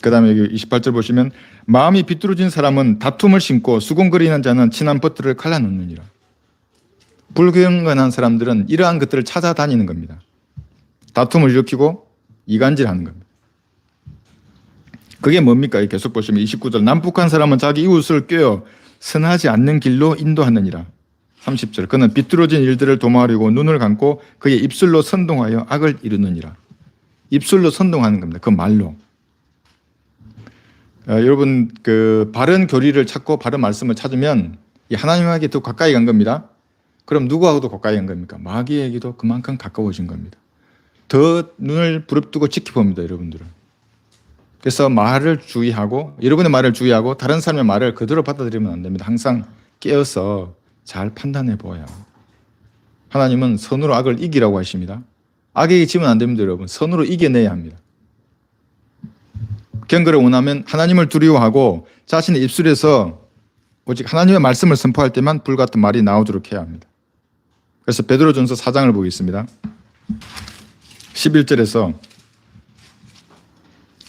그 다음에 여기 28절 보시면 마음이 비뚤어진 사람은 다툼을 심고 수군거리는 자는 친한 버틀을 갈라놓느니라. 불경건한 사람들은 이러한 것들을 찾아다니는 겁니다. 다툼을 일으키고 이간질하는 겁니다. 그게 뭡니까? 계속 보시면 29절 남북한 사람은 자기 이웃을 꿰어 선하지 않는 길로 인도하느니라. 30절 그는 비뚤어진 일들을 도모하려고 눈을 감고 그의 입술로 선동하여 악을 이루느니라. 입술로 선동하는 겁니다. 그 말로. 여러분 그 바른 교리를 찾고 바른 말씀을 찾으면 하나님에게 더 가까이 간 겁니다. 그럼 누구하고도 가까이 간 겁니까? 마귀에게도 그만큼 가까워진 겁니다. 더 눈을 부릅뜨고 지켜봅니다. 여러분들은. 그래서 말을 주의하고 여러분의 말을 주의하고 다른 사람의 말을 그대로 받아들이면 안 됩니다. 항상 깨어서 잘 판단해 보아야 합니다. 하나님은 선으로 악을 이기라고 하십니다. 악에게 지면 안 됩니다. 여러분. 선으로 이겨내야 합니다. 경건을 원하면 하나님을 두려워하고 자신의 입술에서 오직 하나님의 말씀을 선포할 때만 불같은 말이 나오도록 해야 합니다. 그래서 베드로전서 4장을 보겠습니다. 11절에서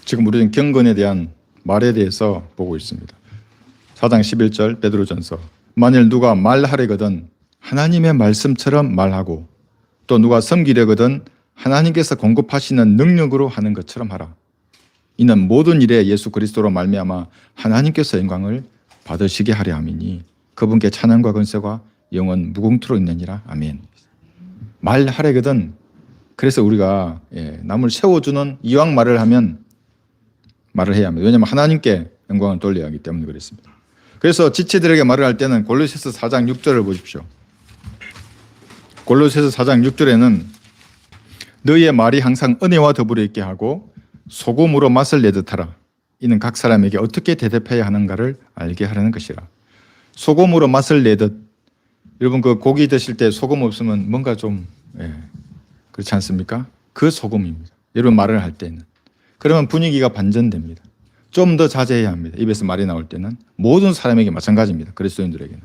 지금 우리는 경건에 대한 말에 대해서 보고 있습니다. 4장 11절 베드로전서. 만일 누가 말하려거든 하나님의 말씀처럼 말하고 또 누가 섬기려거든 하나님께서 공급하시는 능력으로 하는 것처럼 하라. 이는 모든 일에 예수 그리스도로 말미암아 하나님께서 영광을 받으시게 하려 함이니 그분께 찬양과 건세와 영원 무궁토록 있느니라. 아멘. 말하려거든. 그래서 우리가 남을 세워주는 이왕 말을 하면 말을 해야 합니다. 왜냐하면 하나님께 영광을 돌려야 하기 때문에 그렇습니다. 그래서 지체들에게 말을 할 때는 골로새서 4장 6절을 보십시오. 골로새서 4장 6절에는 너희의 말이 항상 은혜와 더불어 있게 하고 소금으로 맛을 내듯 하라. 이는 각 사람에게 어떻게 대답해야 하는가를 알게 하라는 것이라. 소금으로 맛을 내듯. 여러분 그 고기 드실 때 소금 없으면 뭔가 좀 그렇지 않습니까? 그 소금입니다. 여러분 말을 할 때는. 그러면 분위기가 반전됩니다. 좀 더 자제해야 합니다. 입에서 말이 나올 때는. 모든 사람에게 마찬가지입니다. 그리스도인들에게는.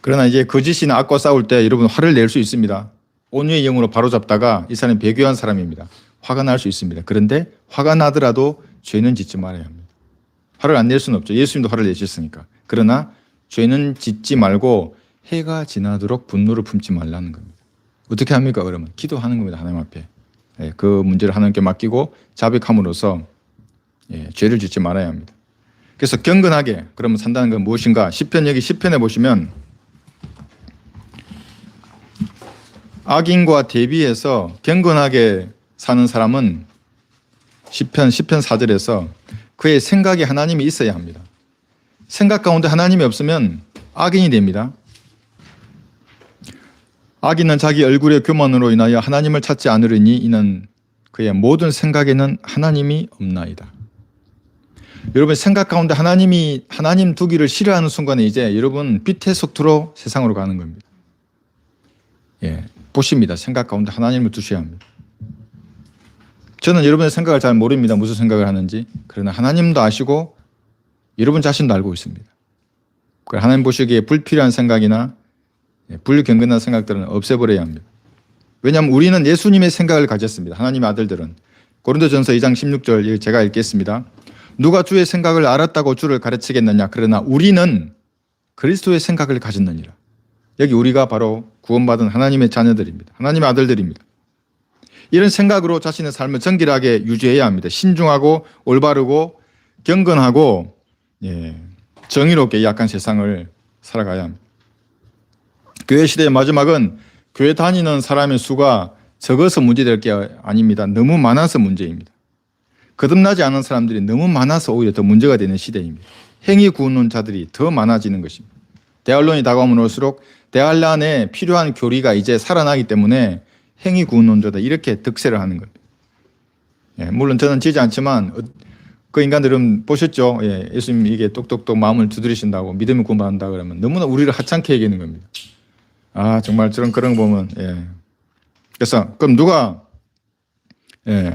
그러나 이제 거짓이나 악과 싸울 때 여러분 화를 낼 수 있습니다. 온유의 영으로 바로잡다가 이 사람이 배교한 사람입니다. 화가 날 수 있습니다. 그런데 화가 나더라도 죄는 짓지 말아야 합니다. 화를 안 낼 수는 없죠. 예수님도 화를 내셨으니까. 그러나 죄는 짓지 말고 해가 지나도록 분노를 품지 말라는 겁니다. 어떻게 합니까? 그러면 기도하는 겁니다. 하나님 앞에. 그 문제를 하나님께 맡기고 자백함으로써 죄를 짓지 말아야 합니다. 그래서 경건하게 그러면 산다는 건 무엇인가? 시편 여기 시편에 보시면 악인과 대비해서 경건하게 사는 사람은 시편 4절에서 그의 생각에 하나님이 있어야 합니다. 생각 가운데 하나님이 없으면 악인이 됩니다. 악인은 자기 얼굴의 교만으로 인하여 하나님을 찾지 않으려니 이는 그의 모든 생각에는 하나님이 없나이다. 여러분 생각 가운데 하나님 두기를 싫어하는 순간에 이제 여러분 빛의 속도로 세상으로 가는 겁니다. 보십니다. 생각 가운데 하나님을 두셔야 합니다. 저는 여러분의 생각을 잘 모릅니다. 무슨 생각을 하는지. 그러나 하나님도 아시고 여러분 자신도 알고 있습니다. 하나님 보시기에 불필요한 생각이나 불경건한 생각들은 없애버려야 합니다. 왜냐하면 우리는 예수님의 생각을 가졌습니다. 하나님의 아들들은. 고린도전서 2장 16절 제가 읽겠습니다. 누가 주의 생각을 알았다고 주를 가르치겠느냐. 그러나 우리는 그리스도의 생각을 가졌느니라. 여기 우리가 바로 구원받은 하나님의 자녀들입니다. 하나님의 아들들입니다. 이런 생각으로 자신의 삶을 정결하게 유지해야 합니다. 신중하고 올바르고 경건하고 정의롭게 약한 세상을 살아가야 합니다. 교회 시대의 마지막은 교회 다니는 사람의 수가 적어서 문제될 게 아닙니다. 너무 많아서 문제입니다. 거듭나지 않은 사람들이 너무 많아서 오히려 더 문제가 되는 시대입니다. 행위 구원론자들이 더 많아지는 것입니다. 대환론이 다가오면 올수록 대환란에 필요한 교리가 이제 살아나기 때문에 행위 구원론자다 이렇게 득세를 하는 겁니다. 물론 저는 지지 않지만 그 인간들은 보셨죠? 예수님 이게 똑똑똑 마음을 두드리신다고 믿음을 구원받는다 그러면 너무나 우리를 하찮게 얘기하는 겁니다. 정말 그런 거 보면 그래서 그럼 누가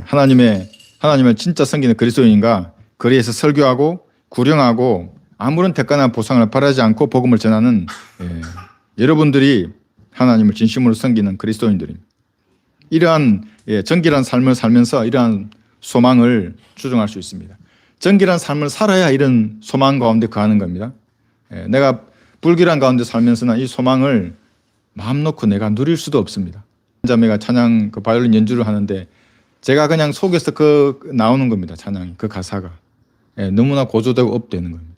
하나님을 진짜 섬기는 그리스도인인가? 거리에서 설교하고 구령하고 아무런 대가나 보상을 바라지 않고 복음을 전하는 여러분들이 하나님을 진심으로 섬기는 그리스도인들입니다. 이러한 정결한 삶을 살면서 이러한 소망을 추정할 수 있습니다. 정결한 삶을 살아야 이런 소망 가운데 거하는 겁니다. 내가 불결한 가운데 살면서는 이 소망을 마음 놓고 내가 누릴 수도 없습니다. 자매가 찬양 바이올린 연주를 하는데 제가 그냥 속에서 나오는 겁니다. 찬양이 그 가사가 너무나 고조되고 업되는 겁니다.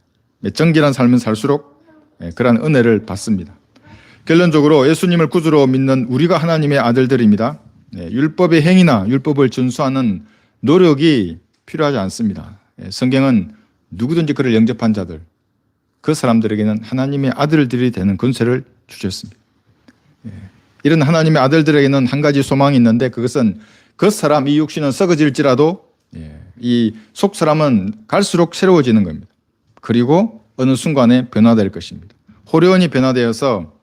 정결한 삶을 살수록 그러한 은혜를 받습니다. 결론적으로 예수님을 구주로 믿는 우리가 하나님의 아들들입니다. 율법의 행위나 율법을 준수하는 노력이 필요하지 않습니다. 성경은 누구든지 그를 영접한 자들, 그 사람들에게는 하나님의 아들들이 되는 권세를 주셨습니다. 이런 하나님의 아들들에게는 한 가지 소망이 있는데 그것은 그 사람, 이 육신은 썩어질지라도 이 속 사람은 갈수록 새로워지는 겁니다. 그리고 어느 순간에 변화될 것입니다. 호련히 변화되어서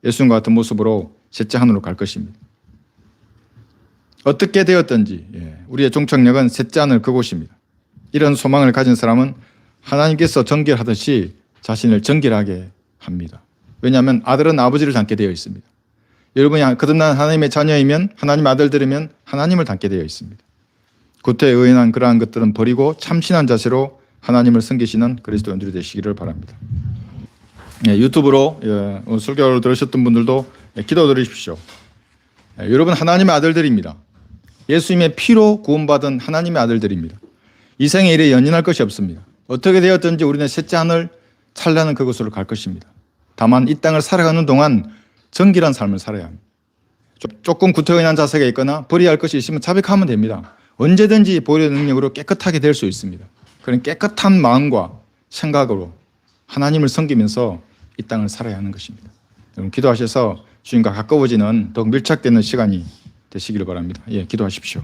예수님과 같은 모습으로 셋째 하늘로 갈 것입니다. 어떻게 되었든지 우리의 종착역은 셋째 하늘 그곳입니다. 이런 소망을 가진 사람은 하나님께서 정결하듯이 자신을 정결하게 합니다. 왜냐하면 아들은 아버지를 닮게 되어 있습니다. 여러분이 거듭난 하나님의 자녀이면, 하나님의 아들들이면 하나님을 닮게 되어 있습니다. 구태에 의인한 그러한 것들은 버리고 참신한 자세로 하나님을 섬기시는 그리스도인들이 되시기를 바랍니다. 유튜브로 오늘 설교를 들으셨던 분들도 기도드리십시오. 여러분 하나님의 아들들입니다. 예수님의 피로 구원받은 하나님의 아들들입니다. 이 생에 일에 연연할 것이 없습니다. 어떻게 되었든지 우리는 셋째 하늘 찬란한 그곳으로 갈 것입니다. 다만 이 땅을 살아가는 동안 정결한 삶을 살아야 합니다. 조금 구태의인한 자세가 있거나 버려야 할 것이 있으면 자백하면 됩니다. 언제든지 보혈의 능력으로 깨끗하게 될 수 있습니다. 그런 깨끗한 마음과 생각으로 하나님을 섬기면서 이 땅을 살아야 하는 것입니다. 여러분 기도하셔서 주님과 가까워지는 더욱 밀착되는 시간이 되시기를 바랍니다. 기도하십시오.